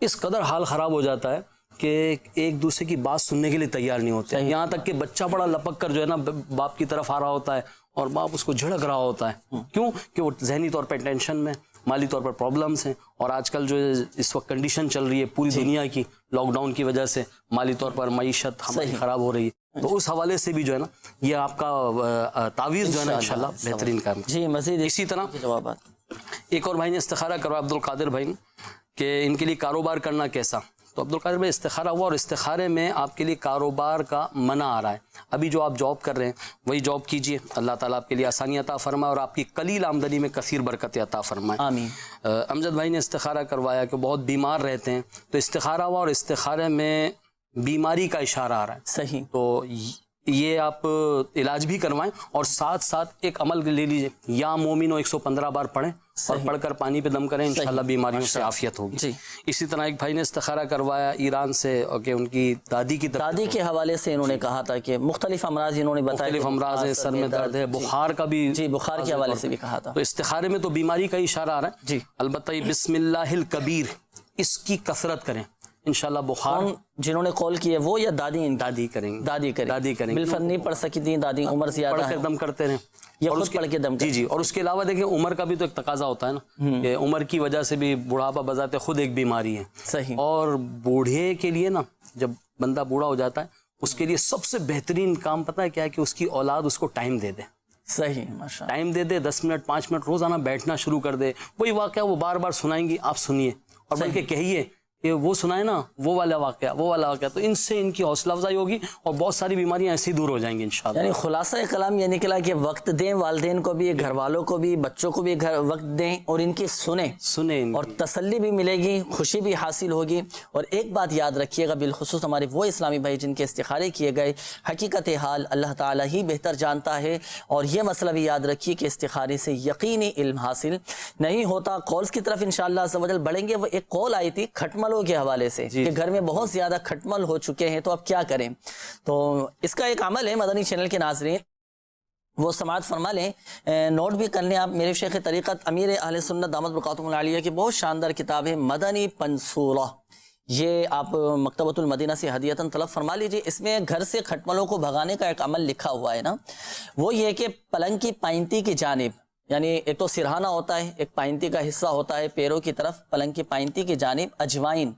اس قدر حال خراب ہو جاتا ہے کہ ایک دوسرے کی بات سننے کے لیے تیار نہیں ہوتے. یہاں تک کہ بچہ بڑا لپک کر جو ہے نا باپ کی طرف آ رہا ہوتا ہے اور باپ اس کو جھڑک رہا ہوتا ہے. کیوں کہ وہ ذہنی طور پہ ٹینشن میں، مالی طور پر پرابلمس ہیں، اور آج کل جو اس وقت کنڈیشن چل رہی ہے پوری دنیا کی لاک ڈاؤن کی وجہ سے مالی طور پر معیشت ہماری خراب ہو رہی ہے. تو اس حوالے سے بھی جو ہے نا یہ آپ کا تعویذ جو ہے نا انشاءاللہ بہترین کام. جی مزید اسی طرح جوابات ایک اور بھائی نے استخارہ کروا، عبد القادر بھائی نے، کہ ان کے لیے کاروبار کرنا کیسا. تو عبد القادر بھائی استخارہ ہوا اور استخارے میں آپ کے لیے کاروبار کا منع آ رہا ہے. ابھی جو آپ جاب کر رہے ہیں وہی جاب کیجئے، اللہ تعالیٰ آپ کے لیے آسانی عطا فرمائے اور آپ کی قلیل آمدنی میں کثیر برکت عطا فرمائے. آمین. امجد بھائی نے استخارہ کروایا کہ بہت بیمار رہتے ہیں، تو استخارہ ہوا اور استخارے میں بیماری کا اشارہ آ رہا ہے. صحیح. تو یہ آپ علاج بھی کروائیں اور ساتھ ساتھ ایک عمل لے لیجئے، یا مومنو 115 بار پڑھیں اور پڑھ کر پانی پہ دم کریں، انشاءاللہ بیماریوں سے عافیت ہوگی. جی. اسی طرح ایک بھائی نے استخارہ کروایا ایران سے کہ ان کی دادی کے حوالے سے انہوں نے کہا تھا کہ مختلف امراض انہوں نے بتایا، مختلف امراض ہیں، سر میں درد ہے، بخار کا بھی، جی بخار کے حوالے سے بھی کہا تھا. تو استخارے میں تو بیماری کا اشارہ آ رہا ہے. جی. البتہ یہ بسم اللہ الکبیر اس کی کثرت کریں، انشاءاللہ بخار. جنہوں نے کال کی ہے وہ یا دادی کریں گے؟ دادی کریں. بالفرض نہیں پڑھ سکی تھی دادی، عمر زیادہ ہے، دم کرتے رہیں یا خود پڑھ کے دم. جی جی. اور اس کے علاوہ دیکھیں عمر کا بھی تو ایک تقاضا ہوتا ہے نا کہ عمر کی وجہ سے بھی بڑھاپا بذات خود ایک بیماری ہے. صحیح. اور بوڑھے کے لیے نا جب بندہ بوڑھا ہو جاتا ہے اس کے لیے سب سے بہترین کام پتہ ہے کیا ہے؟ کہ اس کی اولاد اس کو ٹائم دے دے. صحیح. ماشاءاللہ. ٹائم دے دے، 10 منٹ 5 منٹ روزانہ بیٹھنا شروع کر دے. وہی واقعہ وہ بار بار سنائیں گی، آپ سنیے اور بلکہ کہیے کہ وہ سنائے نا وہ والا واقعہ، تو ان سے ان کی حوصلہ افزائی ہوگی اور بہت ساری بیماریاں ایسی دور ہو جائیں گی انشاءاللہ۔ یعنی خلاصہ کلام یہ نکلا کہ وقت دیں، والدین کو بھی، گھر والوں کو بھی، بچوں کو بھی وقت دیں اور ان کی سنیں اور تسلی بھی ملے گی، خوشی بھی حاصل ہوگی۔ اور ایک بات یاد رکھیے گا، بالخصوص ہمارے وہ اسلامی بھائی جن کے استخارے کیے گئے، حقیقت حال اللہ تعالیٰ ہی بہتر جانتا ہے۔ اور یہ مسئلہ بھی یاد رکھیے کہ استخارے سے یقینی علم حاصل نہیں ہوتا۔ کالز کی طرف انشاءاللہ عز و جل بڑھیں گے۔ وہ ایک کال آئی تھی کھٹملوں کے حوالے سے کہ گھر میں بہت زیادہ کھٹمل ہو چکے ہیں تو اب کیا کریں۔ تو اس کا ایک عمل ہے مدنی چینل کے ناظرین، وہ سماعت فرما لیں، نوٹ بھی کر لیں آپ۔ میرے شیخ طریقت امیر اہل سنت دامت برکاتہم العالیہ کی بہت شاندار کتاب ہے مدنی پنسورہ، یہ آپ مکتبۃ المدینہ سے ہدیتاً طلب فرما لیجئے۔ اس میں گھر سے کھٹملوں کو بھگانے کا ایک عمل لکھا ہوا ہے نا، وہ یہ کہ پلنگ کی پائنتی کی جانب، یعنی ایک تو سرہانہ ہوتا ہے، ایک پائنتی کا حصہ ہوتا ہے پیروں کی طرف، پلنگ کی پائنتی کی جانب اجوائن،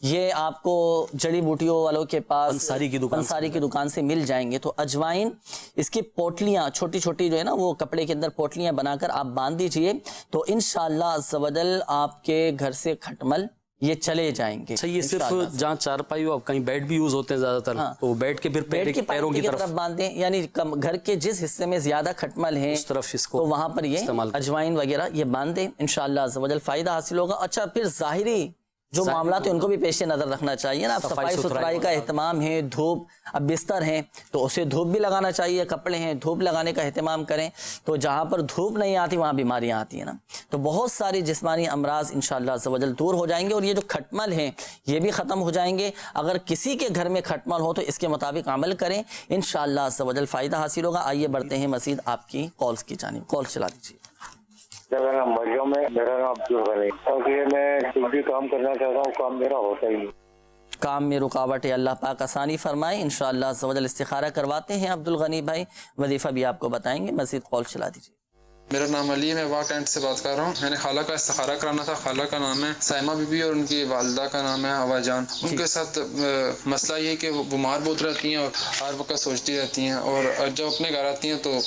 یہ آپ کو جڑی بوٹیوں والوں کے پاس پنساری کی دکان سے مل جائیں گے۔ تو اجوائن، اس کی پوٹلیاں چھوٹی چھوٹی جو ہے نا، وہ کپڑے کے اندر پوٹلیاں بنا کر آپ باندھ دیجئے، تو انشاءاللہ عز و جل آپ کے گھر سے کھٹمل یہ چلے جائیں گے۔ یہ صرف جہاں چارپائی ہو، کہیں بیڈ بھی یوز ہوتے ہیں زیادہ تر، تو بیڈ کے پھر پیروں کی طرف باندھ دیں، یعنی گھر کے جس حصے میں زیادہ کھٹمل ہیں اس طرف اس کو تو وہاں پر یہ اجوائن وغیرہ یہ باندھ دیں، انشاءاللہ عز و جل فائدہ حاصل ہوگا۔ اچھا، پھر ظاہری جو معاملات ہیں ان کو بھی پیش نظر رکھنا چاہیے نا، صفائی ستھرائی کا اہتمام ہے، دھوپ، اب بستر ہیں تو اسے دھوپ بھی لگانا چاہیے، کپڑے ہیں دھوپ لگانے کا اہتمام کریں، تو جہاں پر دھوپ نہیں آتی وہاں بیماریاں آتی ہیں نا، تو بہت ساری جسمانی امراض انشاءاللہ عز و جل دور ہو جائیں گے، اور یہ جو کھٹمل ہیں یہ بھی ختم ہو جائیں گے۔ اگر کسی کے گھر میں کھٹمل ہو تو اس کے مطابق عمل کریں، انشاءاللہ عز و جل فائدہ حاصل ہوگا۔ آئیے بڑھتے ہیں مزید آپ کی کالز کی جانب، کال چلا دیجیے۔ میرا نام مریم ہے، میرا نام عبدالغنی، کیونکہ میں کچھ بھی کام کرنا چاہتا ہوں، کام میرا ہوتا ہی نہیں، کام میں رکاوٹ ہے، اللہ پاک آسانی فرمائے۔ انشاءاللہ عز و جل استخارہ کرواتے ہیں عبدالغنی بھائی، وظیفہ بھی آپ کو بتائیں گے، مزید کال چلا دیجیے۔ میرا نام علی ہے، میں واہ کینٹ سے بات کر رہا ہوں۔ میں نے خالہ کا استخارہ کرانا تھا، خالہ کا نام ہے سائمہ بی بی اور ان کی والدہ کا نام ہے ہوا جان۔ ان کے ساتھ مسئلہ یہ کہ وہ بیمار بہت رہتی ہیں اور ہر وقت سوچتی رہتی ہیں، اور جب اپنے گھر آتی ہیں تو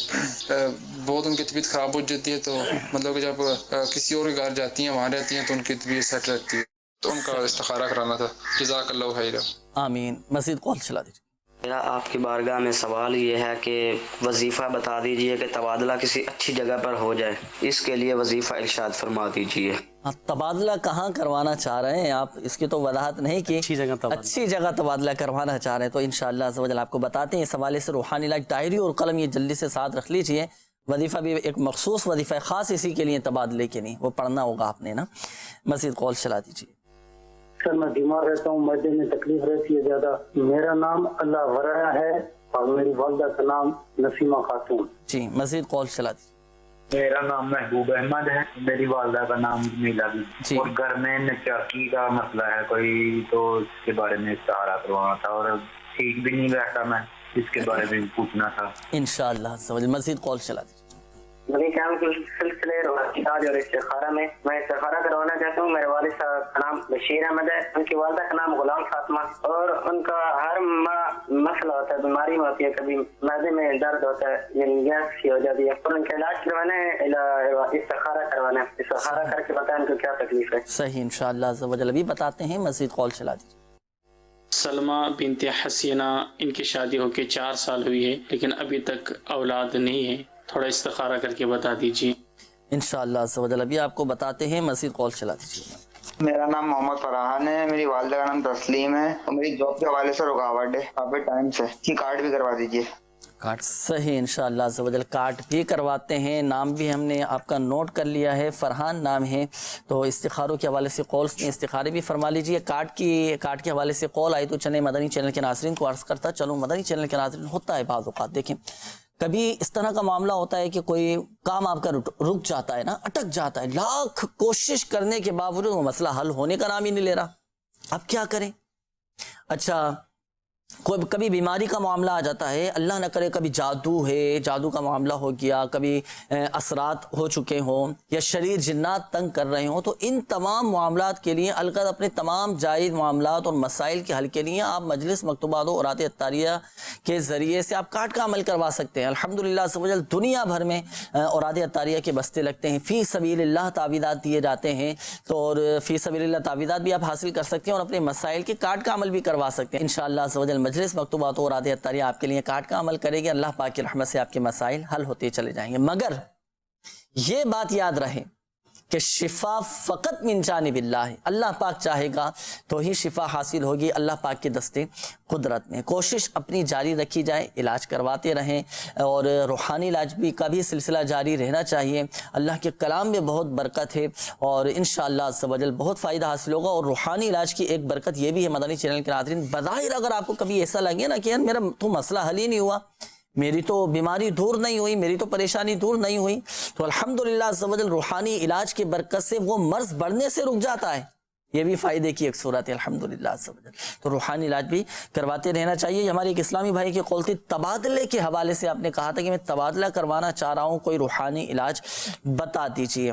بہت ان کی طبیعت خراب ہو جاتی ہے، تو مطلب کہ جب کسی اور کے گھر جاتی ہیں وہاں رہتی ہیں تو ان کی طبیعت سیٹ رہتی ہے، تو ان کا استخارہ کرانا تھا۔ جزاک اللہ خیر۔ آمین، مزید کال چلا دیجیے۔ میرا آپ کی بارگاہ میں سوال یہ ہے کہ وظیفہ بتا دیجئے کہ تبادلہ کسی اچھی جگہ پر ہو جائے، اس کے لیے وظیفہ ارشاد فرما دیجئے۔ تبادلہ کہاں کروانا چاہ رہے ہیں آپ، اس کی تو وضاحت نہیں کی، اچھی جگہ تبادلہ کروانا چاہ رہے ہیں، تو انشاءاللہ عز و جل آپ کو بتاتے ہیں۔ اس حوالے سے روحانی علاج ڈائری اور قلم یہ جلدی سے ساتھ رکھ لیجئے، وظیفہ بھی ایک مخصوص وظیفہ خاص اسی کے لیے تبادلے کے نہیں، وہ پڑھنا ہوگا آپ نے نا۔ مزید کال چلا دیجیے۔ سر میں بیمار رہتا ہوں، معدے میں تکلیف رہتی ہے زیادہ۔ میرا نام اللہ ورا ہے اور میری والدہ کا نام نسیمہ خاتون۔ جی، مزید کال چلا دیجیے۔ میرا نام محبوب احمد ہے، میری والدہ کا نام جمیلہ بھی، اور گھر میں نچاکی کا مسئلہ ہے کوئی، تو اس کے بارے میں استخارہ کروانا تھا، اور ٹھیک بھی نہیں رہتا، میں اس کے بارے میں پوچھنا تھا۔ انشاءاللہ مزید کال چلا دیجیے۔ میری کام کے سلسلے علاج اور استخارہ میں استخارہ کروانا چاہتا ہوں۔ میرے والد صاحب کا نام بشیر احمد ہے، ان کی والدہ کا نام غلام فاطمہ، اور ان کا ہر مسئلہ ہوتا ہے، بیماری ہوتی ہے، کبھی معدے میں درد ہوتا ہے، یعنی گیس کی ہو جاتی ہے، اور ان کا علاج کروانا ہے، استخارہ کروانا ہے۔ استخارہ کر کے بتائیں ان کو کیا تکلیف ہے۔ صحیح، انشاءاللہ عز و جل ابھی بتاتے ہیں، مزید کال چلا دیجیے۔ سلمہ بنت حسینہ، ان کی شادی ہو کے 4 سال ہوئی ہے لیکن ابھی تک اولاد نہیں ہے، تھوڑا استخارہ کر کے بتا دیجیے۔ انشاءاللہ عز و جل ابھی آپ کو بتاتے ہیں، مزید کال چلا دیجیے۔ میرا نام محمد فرحان ہے، میری والدہ کا نام تسلیم ہے، اور میری جاب کے حوالے سے رکاوٹ ہے کافی ٹائم سے، کی کارڈ بھی کروا دیجیے۔ کارڈ صحیح، انشاءاللہ عز و جل کارڈ بھی کرواتے ہیں۔ نام بھی ہم نے آپ کا نوٹ کر لیا ہے، فرحان نام ہے، تو استخاروں کے حوالے سے کالز میں استخارے بھی فرما لیجیے۔ کارڈ کے حوالے سے کال آئی تو چلیں مدنی چینل کے ناظرین کو عرض کرتا چلوں۔ مدنی چینل کے ناظرین ہوتا ہے بعض اوقات، دیکھیں کبھی اس طرح کا معاملہ ہوتا ہے کہ کوئی کام آپ کا رک جاتا ہے نا، اٹک جاتا ہے، لاکھ کوشش کرنے کے باوجود وہ مسئلہ حل ہونے کا نام ہی نہیں لے رہا، اب کیا کریں؟ اچھا، کبھی بیماری کا معاملہ آ جاتا ہے، اللہ نہ کرے کبھی جادو ہے، جادو کا معاملہ ہو گیا، کبھی اثرات ہو چکے ہوں یا شریر جنات تنگ کر رہے ہوں، تو ان تمام معاملات کے لیے القدر اپنے تمام جائز معاملات اور مسائل کے حل کے لیے آپ مجلس مکتوبات و اورات اطاریہ کے ذریعے سے آپ کاٹ کا عمل کروا سکتے ہیں۔ الحمدللہ عز و جل دنیا بھر میں اورات اطاریہ کے بستے لگتے ہیں، فی سبیل اللہ تعویذات دیے جاتے ہیں، تو اور فی سبیل اللہ تعویذات بھی آپ حاصل کر سکتے ہیں اور اپنے مسائل کے کاٹ کا عمل بھی کروا سکتے ہیں انشاءاللہ عز و جل۔ مجلس مکتوبات و اورات اطاریہ آپ کے لیے کاٹ کا عمل کرے گی، اللہ پاک کی رحمت سے آپ کے مسائل حل ہوتے چلے جائیں گے۔ مگر یہ بات یاد رہے کہ شفا فقط من جانب اللہ ہے، اللہ پاک چاہے گا تو ہی شفا حاصل ہوگی، اللہ پاک کے دستے قدرت میں۔ کوشش اپنی جاری رکھی جائے، علاج کرواتے رہیں، اور روحانی علاج بھی کا بھی سلسلہ جاری رہنا چاہیے۔ اللہ کے کلام میں بہت برکت ہے اور انشاءاللہ عز و جل بہت فائدہ حاصل ہوگا۔ اور روحانی علاج کی ایک برکت یہ بھی ہے مدنی چینل کے ناظرین، بظاہر اگر آپ کو کبھی ایسا لگے نا کہ یار میرا تو مسئلہ حل ہی نہیں ہوا، میری تو بیماری دور نہیں ہوئی، میری تو پریشانی دور نہیں ہوئی، تو الحمدللہ عز و جل روحانی علاج کی برکت سے وہ مرض بڑھنے سے رک جاتا ہے، یہ بھی فائدے کی ایک صورت ہے الحمدللہ عز و جل۔ تو روحانی علاج بھی کرواتے رہنا چاہیے۔ ہمارے ایک اسلامی بھائی کی قول تھی، تبادلے کے حوالے سے آپ نے کہا تھا کہ میں تبادلہ کروانا چاہ رہا ہوں، کوئی روحانی علاج بتا دیجئے۔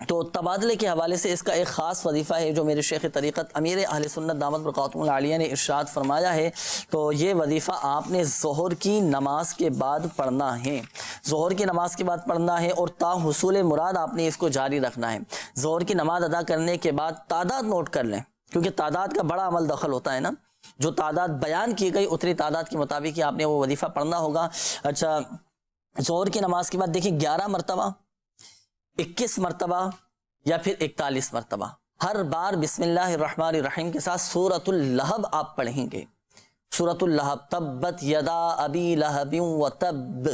تو تبادلے کے حوالے سے اس کا ایک خاص وظیفہ ہے جو میرے شیخ طریقت امیر اہل سنت دامت برکاتہم العالیہ نے ارشاد فرمایا ہے، تو یہ وظیفہ آپ نے ظہر کی نماز کے بعد پڑھنا ہے، ظہر کی نماز کے بعد پڑھنا ہے، اور تا حصول مراد آپ نے اس کو جاری رکھنا ہے۔ ظہر کی نماز ادا کرنے کے بعد تعداد نوٹ کر لیں، کیونکہ تعداد کا بڑا عمل دخل ہوتا ہے نا، جو تعداد بیان کی گئی اتنی تعداد کے مطابق ہی آپ نے وہ وظیفہ پڑھنا ہوگا۔ اچھا، ظہر کی نماز کے بعد دیکھیں 11 مرتبہ، 21 مرتبہ یا پھر 41 مرتبہ ہر بار بسم اللہ الرحمن الرحیم کے ساتھ سورۃ اللہب آپ پڑھیں گے۔ سورۃ اللہب، تبت یدا ابی لہب وتب،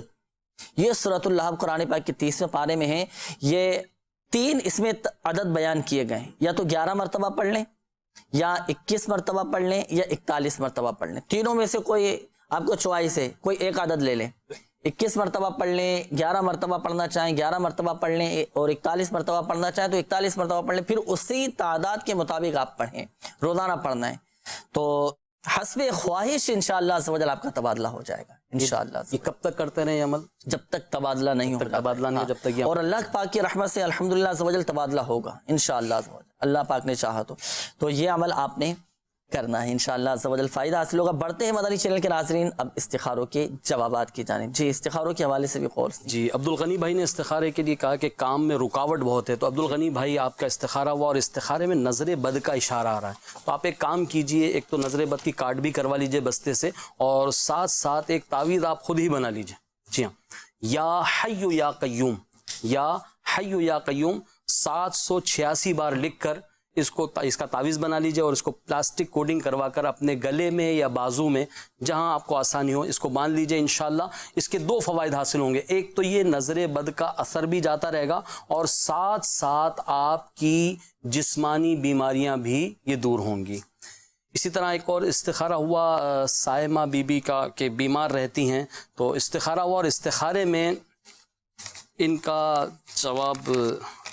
یہ سورۃ اللہب قرآن پاک کے 30ویں پارے میں ہے۔ یہ 3 اس میں عدد بیان کیے گئے ہیں، یا تو 11 مرتبہ پڑھ لیں، یا 21 مرتبہ پڑھ لیں، یا 41 مرتبہ پڑھ لیں، تینوں میں سے کوئی آپ کو چوائس ہے، کوئی ایک عدد لے لیں۔ 21 مرتبہ پڑھ لیں، 11 مرتبہ پڑھنا چاہیں 11 مرتبہ پڑھ لیں، اور 41 مرتبہ پڑھنا چاہیں تو 41 مرتبہ پڑھ لیں، پھر اسی تعداد کے مطابق آپ پڑھیں، روزانہ پڑھنا ہے۔ تو حسب خواہش انشاءاللہ عز و جل آپ کا تبادلہ ہو جائے گا انشاءاللہ۔ یہ کب تک کرتے رہیں یہ عمل؟ جب تک تبادلہ نہیں ہوگا، تبادلہ نہیں، جب تک یہ، اور اللہ پاک کی رحمت سے الحمدللہ عز و جل تبادلہ ہوگا انشاءاللہ عز و جل، اللہ پاک نے چاہا تو یہ عمل آپ نے کرنا ہے انشاءاللہ عز و جل، فائدہ حاصل ہوگا۔ بڑھتے ہیں مدنی چینل کے ناظرین اب استخاروں کے جوابات کی جانب۔ جی، استخاروں کے حوالے سے بھی قول۔ جی، عبدالغنی بھائی نے استخارے کے لیے کہا کہ کام میں رکاوٹ بہت ہے، تو عبدالغنی بھائی آپ کا استخارہ ہوا اور استخارے میں نظر بد کا اشارہ آ رہا ہے، تو آپ ایک کام کیجئے، ایک تو نظر بد کی کارڈ بھی کروا لیجئے بستے سے، اور ساتھ ساتھ ایک تعویذ آپ خود ہی بنا لیجئے۔ جی ہاں، یا حی یا قیوم، یا حی یا قیوم 786 بار لکھ کر اس کا تعویذ بنا لیجئے، اور اس کو پلاسٹک کوڈنگ کروا کر اپنے گلے میں یا بازو میں جہاں آپ کو آسانی ہو اس کو باندھ لیجئے۔ انشاءاللہ اس کے 2 فوائد حاصل ہوں گے، ایک تو یہ نظر بد کا اثر بھی جاتا رہے گا، اور ساتھ ساتھ آپ کی جسمانی بیماریاں بھی یہ دور ہوں گی۔ اسی طرح ایک اور استخارہ ہوا سائمہ بی بی کا کہ بیمار رہتی ہیں، تو استخارہ ہوا اور استخارے میں ان کا جواب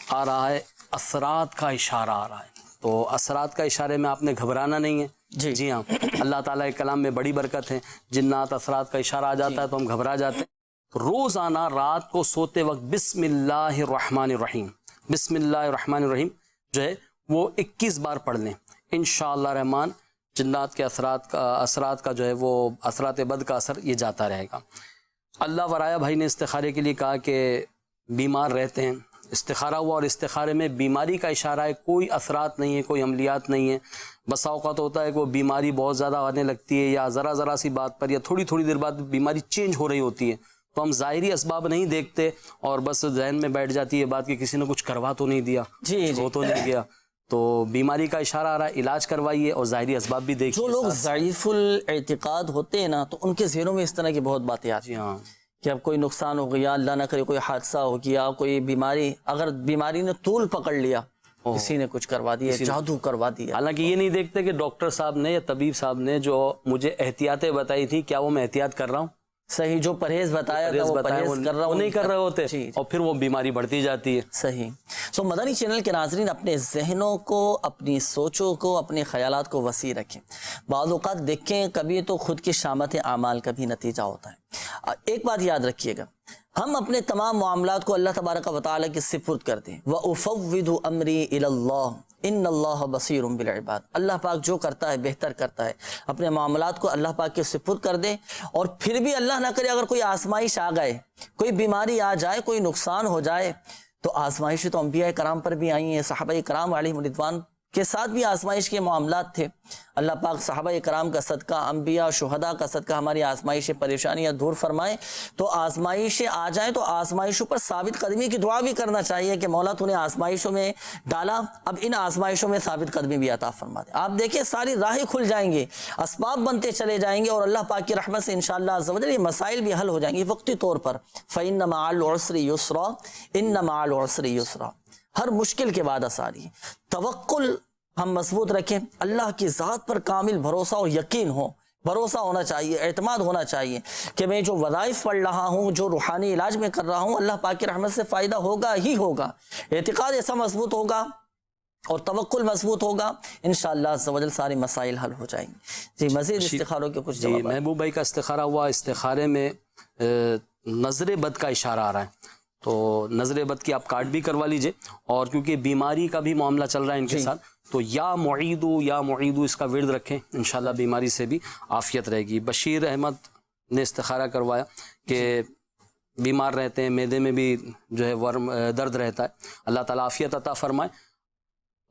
آ رہا ہے اثرات کا اشارہ آ رہا ہے، تو اثرات کا اشارے میں آپ نے گھبرانا نہیں ہے۔ جی ہاں، اللہ تعالیٰ کے کلام میں بڑی برکت ہے، جنات اثرات کا اشارہ آ جاتا ہے تو ہم گھبرا جاتے ہیں۔ روزانہ رات کو سوتے وقت بسم اللہ الرحمن الرحیم، بسم اللہ الرحمن الرحیم جو ہے وہ 21 بار پڑھ لیں، انشاءاللہ رحمان جنات کے اثرات کا جو ہے وہ اثرات بد کا اثر یہ جاتا رہے گا۔ اللہ ورایا بھائی نے استخارے کے لیے کہا کہ بیمار رہتے ہیں، استخارہ ہوا اور استخارے میں بیماری کا اشارہ ہے، کوئی اثرات نہیں ہے، کوئی عملیات نہیں ہے۔ بسا اوقات ہوتا ہے کہ وہ بیماری بہت زیادہ آنے لگتی ہے، یا ذرا سی بات پر یا تھوڑی دیر بعد بیماری چینج ہو رہی ہوتی ہے، تو ہم ظاہری اسباب نہیں دیکھتے اور بس ذہن میں بیٹھ جاتی ہے بات کہ کسی نے کچھ کروا تو نہیں دیا، ہو تو نہیں گیا، تو بیماری کا اشارہ آ رہا ہے، علاج کروائیے اور ظاہری اسباب بھی دیکھیے۔ جو لوگ ضعیف الاعتقاد ہوتے ہیں نا، تو ان کے ذہنوں میں اس طرح کی بہت باتیں آتی ہیں کہ اب کوئی نقصان ہو گیا، اللہ نہ کرے کوئی حادثہ ہو گیا، کوئی بیماری، اگر بیماری نے طول پکڑ لیا، کسی نے کچھ کروا دیا، جادو کروا دیا۔ حالانکہ یہ نہیں دیکھتے کہ ڈاکٹر صاحب نے یا طبیب صاحب نے جو مجھے احتیاطیں بتائی تھی، کیا وہ میں احتیاط کر رہا ہوں؟ صحیح، جو پرہیز بتایا تھا وہ پرہیز کر رہا وہ نہیں کر رہے ہوتے جی اور پھر وہ بیماری بڑھتی جاتی ہے. صحیح. سو مدنی چینل کے ناظرین اپنے ذہنوں کو، اپنی سوچوں کو، اپنے خیالات کو وسیع رکھیں. بعض اوقات دیکھیں کبھی تو خود کی شامت اعمال کا بھی نتیجہ ہوتا ہے. ایک بات یاد رکھیے گا، ہم اپنے تمام معاملات کو اللہ تبارک و تعالیٰ کے سپرد کر دیں. وَأُفَوِّضُ أَمْرِي إِلَى اللَّهِ ان اللہ بصیر بالعباد. اللہ پاک جو کرتا ہے بہتر کرتا ہے. اپنے معاملات کو اللہ پاک کے سپرد کر دیں. اور پھر بھی اللہ نہ کرے اگر کوئی آزمائش آ گئے، کوئی بیماری آ جائے، کوئی نقصان ہو جائے، تو آزمائش تو انبیاء کرام پر بھی آئی ہیں. صحابہ کرام علیہم رضوان کے ساتھ بھی آزمائش کے معاملات تھے. اللہ پاک صحابہ کرام کا صدقہ، انبیاء شہداء کا صدقہ ہماری آزمائش پریشانیاں دور فرمائے. تو آزمائشیں آ جائیں تو آزمائشوں پر ثابت قدمی کی دعا بھی کرنا چاہیے کہ مولا تو نے آزمائشوں میں ڈالا، اب ان آزمائشوں میں ثابت قدمی بھی عطا فرما دے. آپ دیکھیں ساری راہیں کھل جائیں گے، اسباب بنتے چلے جائیں گے، اور اللہ پاک کی رحمت سے انشاءاللہ عز و جل یہ مسائل بھی حل ہو جائیں گے وقتی طور پر. فَإِنَّ مَعَ الْعُسْرِ يُسْرًا إِنَّ مَعَ الْعُسْرِ يُسْرًا. ہر مشکل کے بعد آسانی. توکل ہم مضبوط رکھیں، اللہ کی ذات پر کامل بھروسہ اور یقین ہو. بھروسہ ہونا چاہیے، اعتماد ہونا چاہیے کہ میں جو وظائف پڑھ رہا ہوں، جو روحانی علاج میں کر رہا ہوں، اللہ پاک کی رحمت سے فائدہ ہوگا ہی ہوگا. اعتقاد ایسا مضبوط ہوگا اور توکل مضبوط ہوگا، انشاءاللہ عز و جل سارے مسائل حل ہو جائیں گے. جی مزید استخاروں کے کچھ جواب. محبوب بھائی کا استخارہ ہوا. استخارے میں نظر بد کا اشارہ آ رہا ہے، تو نظر بد کی آپ کارڈ بھی کروا لیجئے. اور کیونکہ بیماری کا بھی معاملہ چل رہا ہے ان کے ساتھ، تو یا معیدو اس کا ورد رکھیں، انشاءاللہ بیماری سے بھی عافیت رہے گی. بشیر احمد نے استخارہ کروایا کہ بیمار رہتے ہیں، معدے میں بھی جو ہے ورم درد رہتا ہے، اللہ تعالیٰ عافیت عطا فرمائے.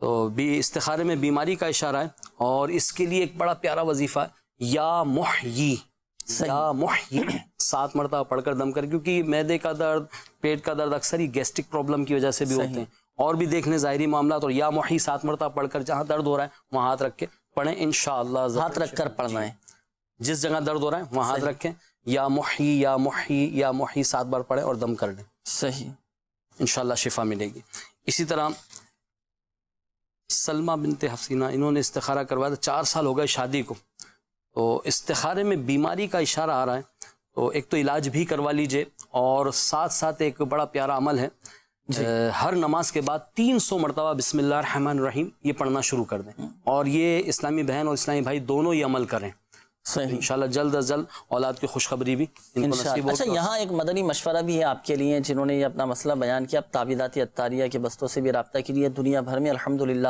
تو بھی استخارے میں بیماری کا اشارہ ہے. اور اس کے لیے ایک بڑا پیارا وظیفہ ہے، یا محیی. 7 مرتبہ پڑھ کر دم کر، کیونکہ معدے کا درد، پیٹ کا درد اکثر ہی گیسٹرک پرابلم کی وجہ سے بھی ہوتے ہیں، اور بھی دیکھنے ظاہری معاملات. اور یا محی 7 مرتبہ پڑھ کر جہاں درد ہو رہا ہے وہاں ہاتھ رکھ کے پڑھیں انشاءاللہ. ہاتھ رکھ کر پڑھنا ہے، جس جگہ درد ہو رہا ہے وہاں ہاتھ رکھیں. یا محی یا محی یا محی 7 بار پڑھیں اور دم کر لیں. صحیح، انشاءاللہ شفا ملے گی. اسی طرح سلمہ بنت حسینہ، انہوں نے استخارہ کروایا تھا، 4 سال ہو گئے شادی کو. تو استخارے میں بیماری کا اشارہ آ رہا ہے، تو ایک تو علاج بھی کروا لیجئے. اور ساتھ ساتھ ایک بڑا پیارا عمل ہے، ہر نماز کے بعد 300 مرتبہ بسم اللہ الرحمن الرحیم یہ پڑھنا شروع کر دیں. اور یہ اسلامی بہن اور اسلامی بھائی دونوں یہ عمل کریں. صحیح، انشاءاللہ جلد از جلد اولاد کی خوشخبری بھی ان کو نصیب ہو. اچھا، یہاں ایک مدنی مشورہ بھی ہے آپ کے لیے جنہوں نے یہ اپنا مسئلہ بیان کیا. آپ تعویذات عطاریہ کے بستوں سے بھی رابطہ کیجیے. دنیا بھر میں الحمدللہ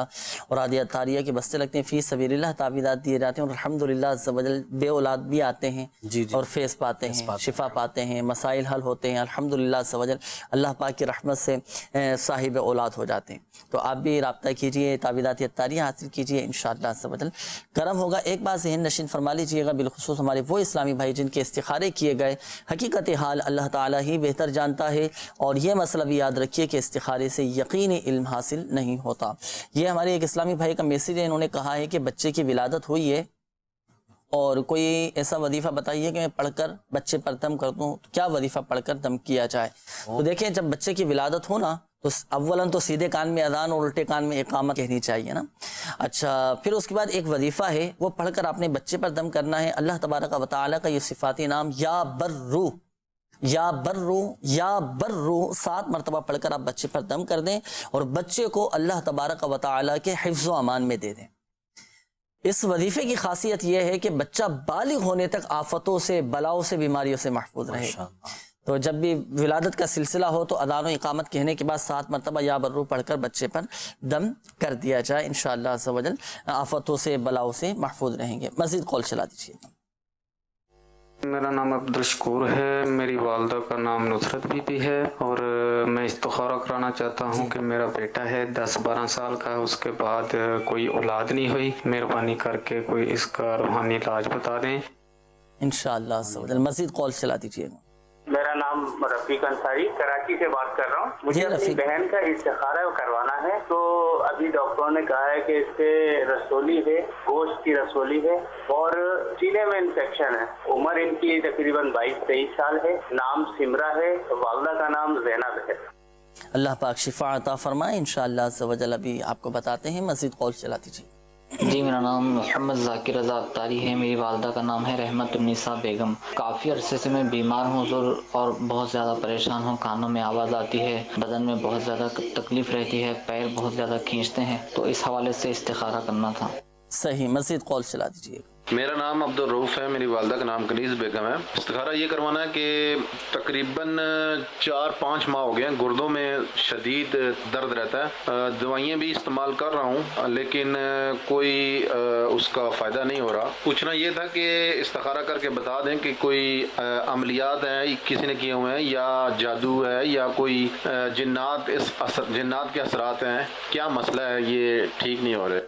اور عادی عطاریہ کے بستے لگتے ہیں، فی سبیل اللہ تعویذات دیے جاتے ہیں، اور الحمدللہ عز و جل بے اولاد بھی آتے ہیں اور فیض پاتے ہیں، شفا پاتے ہیں، مسائل حل ہوتے ہیں الحمدللہ عز و جل. اللہ پاک کی رحمت سے صاحب اولاد ہو جاتے ہیں. تو آپ بھی رابطہ کیجیے، تعویذات عطاریہ حاصل کیجیے، انشاءاللہ عز و جل کرم ہوگا. ایک بات ذہن نشین فرما لیجیے گا، بالخصوص ہمارے وہ اسلامی بھائی جن کے استخارے کیے گئے، حقیقت حال اللہ تعالیٰ ہی بہتر جانتا ہے. اور یہ مسئلہ بھی یاد رکھیے کہ استخارے سے یقینی علم حاصل نہیں ہوتا. یہ ہمارے ایک اسلامی بھائی کا میسیج ہے، انہوں نے کہا ہے کہ بچے کی ولادت ہوئی ہے اور کوئی ایسا وظیفہ بتائیے کہ میں پڑھ کر بچے پر دم کر دوں. کیا وظیفہ پڑھ کر دم کیا جائے؟ تو دیکھیں، جب بچے کی ولادت ہو نا تو اولاً تو سیدھے کان میں اذان اور الٹے کان میں اقامت کہنی چاہیے نا. اچھا، پھر اس کے بعد ایک وظیفہ ہے، وہ پڑھ کر آپ نے بچے پر دم کرنا ہے. اللہ تبارک و تعالیٰ کا یہ صفاتی نام یا برو یا برو یا برو 7 مرتبہ پڑھ کر آپ بچے پر دم کر دیں اور بچے کو اللہ تبارک و تعالیٰ کے حفظ و امان میں دے دیں. اس وظیفے کی خاصیت یہ ہے کہ بچہ بالغ ہونے تک آفتوں سے، بلاؤں سے، بیماریوں سے محفوظ رہے گا. تو جب بھی ولادت کا سلسلہ ہو تو اذان و اقامت کہنے کے بعد 7 مرتبہ یا برو پڑھ کر بچے پر دم کر دیا جائے، انشاءاللہ عز و جل آفتوں سے، بلاؤں سے محفوظ رہیں گے. مزید کال چلا دیجیے. میرا نام عبدالشکور ہے، میری والدہ کا نام نصرت بی بی ہے، اور میں استخارہ کرانا چاہتا ہوں کہ میرا بیٹا ہے 10-12 سال کا، اس کے بعد کوئی اولاد نہیں ہوئی. مہربانی کر کے کوئی اس کا روحانی علاج بتا دیں انشاءاللہ عز و جل. مزید کال چلا دیجیے. میرا نام رفیق انصاری، کراچی سے بات کر رہا ہوں. مجھے اپنی بہن کا استخارہ کروانا ہے. تو ابھی ڈاکٹروں نے کہا ہے کہ اس کے رسولی ہے، گوشت کی رسولی ہے اور سینے میں انفیکشن ہے. عمر ان کی تقریباً 22-23 سال ہے. نام سمرا ہے، والدہ کا نام زینب ہے. اللہ پاک شفا عطا فرمائے انشاءاللہ عز و جل. ابھی آپ کو بتاتے ہیں. مزید کال چلا دیجیے. جی میرا نام محمد ذاکر رضا اختاری ہے، میری والدہ کا نام ہے رحمت النساء بیگم۔ کافی عرصے سے میں بیمار ہوں حضور اور بہت زیادہ پریشان ہوں، کانوں میں آواز آتی ہے، بدن میں بہت زیادہ تکلیف رہتی ہے، پیر بہت زیادہ کھینچتے ہیں، تو اس حوالے سے استخارہ کرنا تھا۔ صحیح، مزید قول چلا دیجیے۔ میرا نام عبدالرؤف ہے، میری والدہ کا نام کنیز بیگم ہے۔ استخارہ یہ کروانا ہے کہ تقریباً 4-5 ماہ ہو گئے ہیں، گردوں میں شدید درد رہتا ہے، دوائیاں بھی استعمال کر رہا ہوں لیکن کوئی اس کا فائدہ نہیں ہو رہا۔ پوچھنا یہ تھا کہ استخارہ کر کے بتا دیں کہ کوئی عملیات ہیں کسی نے کیے ہوئے ہیں یا جادو ہے یا کوئی جنات کے اثرات ہیں، کیا مسئلہ ہے، یہ ٹھیک نہیں ہو رہے۔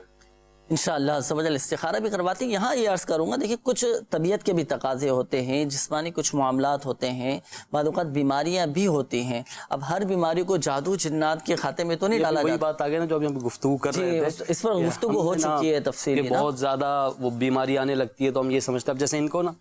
انشاءاللہ عز و جل استخارہ بھی کرواتے ہیں۔ یہاں یہ عرض کروں گا، دیکھیں کچھ طبیعت کے بھی تقاضے ہوتے ہیں، جسمانی کچھ معاملات ہوتے ہیں، بعض اوقات بیماریاں بھی ہوتی ہیں۔ اب ہر بیماری کو جادو جنات کے کھاتے میں تو نہیں ڈالا جاتا۔ وہی بات آگے نا جو ابھی ہم گفتگو کر رہے تھے، اس پر گفتگو ہو چکی ہے تفصیلی، بہت زیادہ وہ بیماری آنے لگتی ہے تو ہم یہ سمجھتے ہیں اب جیسے ان کو نا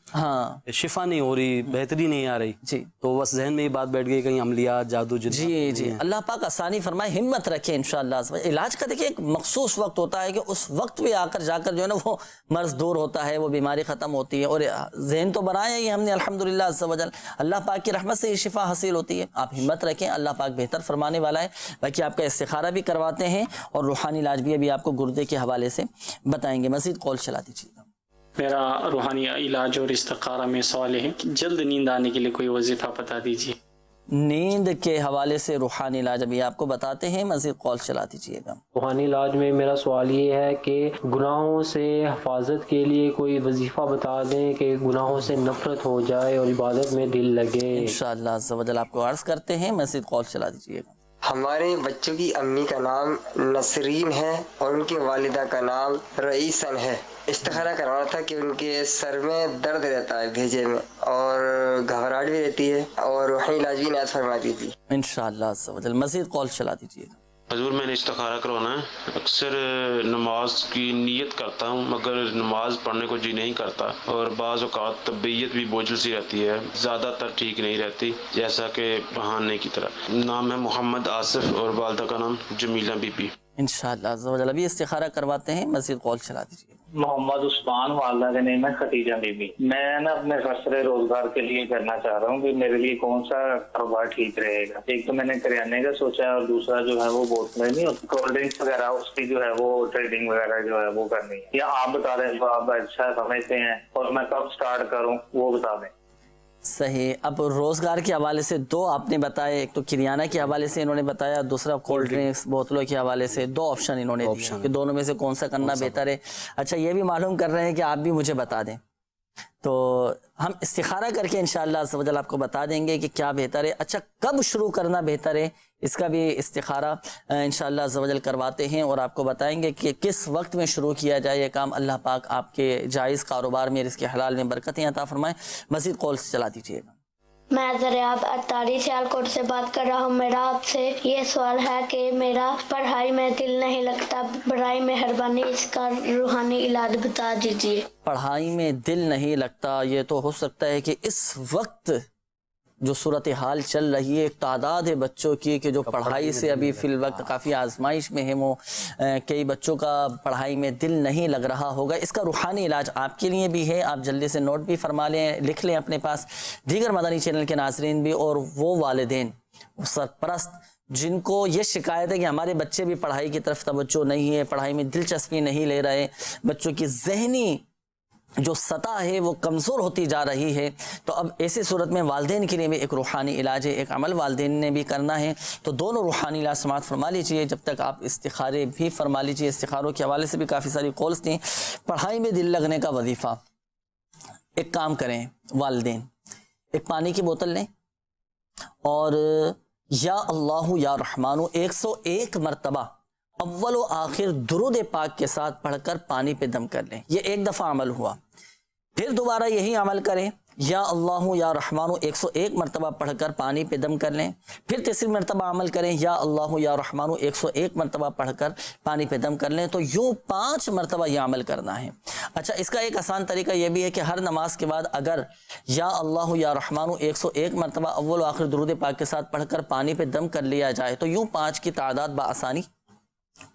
شفا نہیں ہو رہی، بہتری نہیں آ رہی، جی تو بس ذہن میں یہ بات بیٹھ گئی کہیں عملیات جادو جی جی اللہ پاک آسانی فرمائے، ہمت رکھے انشاءاللہ۔ علاج کا دیکھیں ایک مخصوص وقت ہوتا ہے کہ اس وقت بھی آ کر جا کر جو ہے نا وہ مرض دور ہوتا ہے، وہ بیماری ختم ہوتی ہے، اور ذہن تو بنایا ہی ہم نے الحمدللہ عز و جل، اللہ پاک کی رحمت سے یہ شفا حاصل ہوتی ہے۔ آپ ہمت رکھیں، اللہ پاک بہتر فرمانے والا ہے۔ باقی آپ کا استخارہ بھی کرواتے ہیں اور روحانی علاج بھی ابھی آپ کو گردے کے حوالے سے بتائیں گے۔ مزید قول چلا دیجیے۔ میرا روحانی علاج اور استخارہ میں سوال ہے کہ جلد نیند آنے کے لیے کوئی وظیفہ بتا دیجیے۔ نیند کے حوالے سے روحانی علاج ابھی آپ کو بتاتے ہیں، مزید قول چلا دیجیے گا۔ روحانی علاج میں میرا سوال یہ ہے کہ گناہوں سے حفاظت کے لیے کوئی وظیفہ بتا دیں کہ گناہوں سے نفرت ہو جائے اور عبادت میں دل لگے۔ انشاءاللہ عز و جل آپ کو عرض کرتے ہیں، مزید قول چلا دیجیے گا۔ ہمارے بچوں کی امی کا نام نسرین ہے اور ان کی والدہ کا نام رئیسن ہے۔ استخارہ کروانا تھا کہ ان کے سر میں درد رہتا ہے بھیجے میں اور گھبراہٹ بھی رہتی ہے، اور روحانی علاج بھی عنایت فرما دیجیے۔ انشاءاللہ عز و جل مزید قول چلا دیجیے گا۔ حضور میں نے استخارہ کروانا ہے، اکثر نماز کی نیت کرتا ہوں مگر نماز پڑھنے کو جی نہیں کرتا، اور بعض اوقات طبیعت بھی بوجھل سی رہتی ہے، زیادہ تر ٹھیک نہیں رہتی جیسا کہ بہانے کی طرح۔ نام ہے محمد آصف اور والدہ کا نام جمیلہ بی بی۔ انشاءاللہ عز و جل ابھی استخارہ کرواتے ہیں، مزید قول چلا دیجیے۔ محمد عثمان، والدہ کا نام ہے خدیجہ بی بی۔ میں نا اپنے خسرے روزگار کے لیے کرنا چاہ رہا ہوں کہ میرے لیے کون سا کاروبار ٹھیک رہے گا۔ ایک تو میں نے کریانے کا سوچا ہے اور دوسرا جو ہے وہ بوتلیں نہیں ہوتی کولڈ ڈرنکس وغیرہ، اس کی جو ہے وہ ٹریڈنگ وغیرہ جو ہے وہ کرنی ہے۔ یا آپ بتا دیں جو آپ اچھا سمجھتے ہیں اور میں کب سٹارٹ کروں وہ بتا دیں۔ صحیح، اب روزگار کے حوالے سے دو آپ نے بتائے، ایک تو کریانہ کے حوالے سے انہوں نے بتایا، دوسرا کولڈ ڈرنکس بوتلوں کے حوالے سے، دو آپشن انہوں نے دیے کہ دونوں میں سے کون سا کرنا بہتر ہے۔ اچھا یہ بھی معلوم کر رہے ہیں کہ آپ بھی مجھے بتا دیں، تو ہم استخارہ کر کے انشاءاللہ عز و جل آپ کو بتا دیں گے کہ کیا بہتر ہے۔ اچھا کب شروع کرنا بہتر ہے، اس کا بھی استخارہ انشاءاللہ عز و جل کرواتے ہیں اور آپ کو بتائیں گے کہ کس وقت میں شروع کیا جائے یہ کام۔ اللہ پاک آپ کے جائز کاروبار میں، رزق حلال میں برکتیں عطا فرمائیں۔ مزید قول چلا دیجیے گا۔ میں ذریعہ اطاری سیالکوٹ سے بات کر رہا ہوں۔ میرا آپ سے یہ سوال ہے کہ میرا پڑھائی میں دل نہیں لگتا، برائے مہربانی اس کا روحانی علاج بتا دیجیے۔ پڑھائی میں دل نہیں لگتا، یہ تو ہو سکتا ہے کہ اس وقت جو صورتحال چل رہی ہے، ایک تعداد ہے بچوں کی کہ جو پڑھائی سے ابھی فی الوقت کافی آزمائش میں ہے، وہ کئی بچوں کا پڑھائی میں دل نہیں لگ رہا ہوگا۔ اس کا روحانی علاج آپ کے لیے بھی ہے، آپ جلدی سے نوٹ بھی فرما لیں، لکھ لیں اپنے پاس۔ دیگر مدنی چینل کے ناظرین بھی اور وہ والدین سرپرست جن کو یہ شکایت ہے کہ ہمارے بچے بھی پڑھائی کی طرف توجہ نہیں ہے، پڑھائی میں دلچسپی نہیں لے رہے، بچوں کی ذہنی جو سطح ہے وہ کمزور ہوتی جا رہی ہے، تو اب ایسی صورت میں والدین کے لیے بھی ایک روحانی علاج ہے، ایک عمل والدین نے بھی کرنا ہے، تو دونوں روحانی علاج سماعت فرما لیجئے۔ جب تک آپ استخارے بھی فرما لیجئے۔ استخاروں کے حوالے سے بھی کافی ساری کالز تھیں۔ پڑھائی میں دل لگنے کا وظیفہ، ایک کام کریں والدین، ایک پانی کی بوتل لیں اور یا اللہ یا رحمانو 101 مرتبہ اول و آخر درود پاک کے ساتھ پڑھ کر پانی پہ دم کر لیں۔ یہ ایک دفعہ عمل ہوا، پھر دوبارہ یہی عمل کریں، یا اللہ یا رحمانو 101 مرتبہ پڑھ کر پانی پہ دم کر لیں، پھر تیسری مرتبہ عمل کریں، یا اللہ یا رحمانو 101 مرتبہ پڑھ کر پانی پہ دم کر لیں، تو یوں 5 مرتبہ یہ عمل کرنا ہے۔ اچھا اس کا ایک آسان طریقہ یہ بھی ہے کہ ہر نماز کے بعد اگر یا اللہ یا رحمانو 101 مرتبہ اول و آخر درود پاک کے ساتھ پڑھ کر پانی پہ دم کر لیا جائے تو یوں 5 کی تعداد بآسانی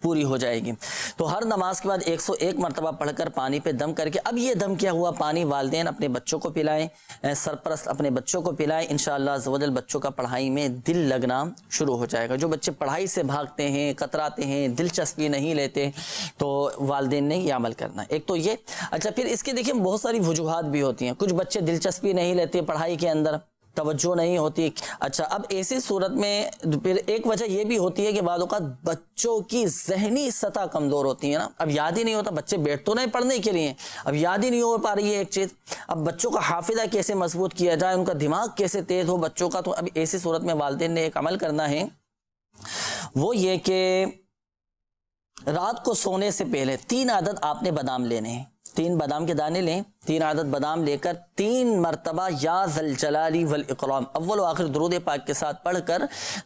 پوری ہو جائے گی۔ تو ہر نماز کے بعد 101 مرتبہ پڑھ کر پانی پہ دم کر کے، اب یہ دم کیا ہوا پانی والدین اپنے بچوں کو پلائیں، سرپرست اپنے بچوں کو پلائیں، انشاءاللہ عز و جل بچوں کا پڑھائی میں دل لگنا شروع ہو جائے گا۔ جو بچے پڑھائی سے بھاگتے ہیں، کتراتے ہیں، دلچسپی نہیں لیتے، تو والدین نے یہ عمل کرنا ہے۔ ایک تو یہ، اچھا پھر اس کے دیکھیں بہت ساری وجوہات بھی ہوتی ہیں، کچھ بچے دلچسپی نہیں لیتے پڑھائی کے اندر، توجہ نہیں ہوتی۔ اچھا اب ایسی صورت میں پھر ایک وجہ یہ بھی ہوتی ہے کہ بعض اوقات بچوں کی ذہنی سطح کمزور ہوتی ہے نا، اب یاد ہی نہیں ہوتا، بچے بیٹھ تو نہیں پڑھنے کے لیے، اب یاد ہی نہیں ہو پا رہی ہے ایک چیز۔ اب بچوں کا حافظہ کیسے مضبوط کیا جائے، ان کا دماغ کیسے تیز ہو بچوں کا، تو اب ایسی صورت میں والدین نے ایک عمل کرنا ہے، وہ یہ کہ رات کو سونے سے پہلے 3 عدد آپ نے بادام لینے ہیں، 3 بادام کے دانے لیں، 3 عدد بادام لے کر 3 مرتبہ یا ذل جلالی والاکرام اول و آخر درود پاک کے ساتھ پڑھ کر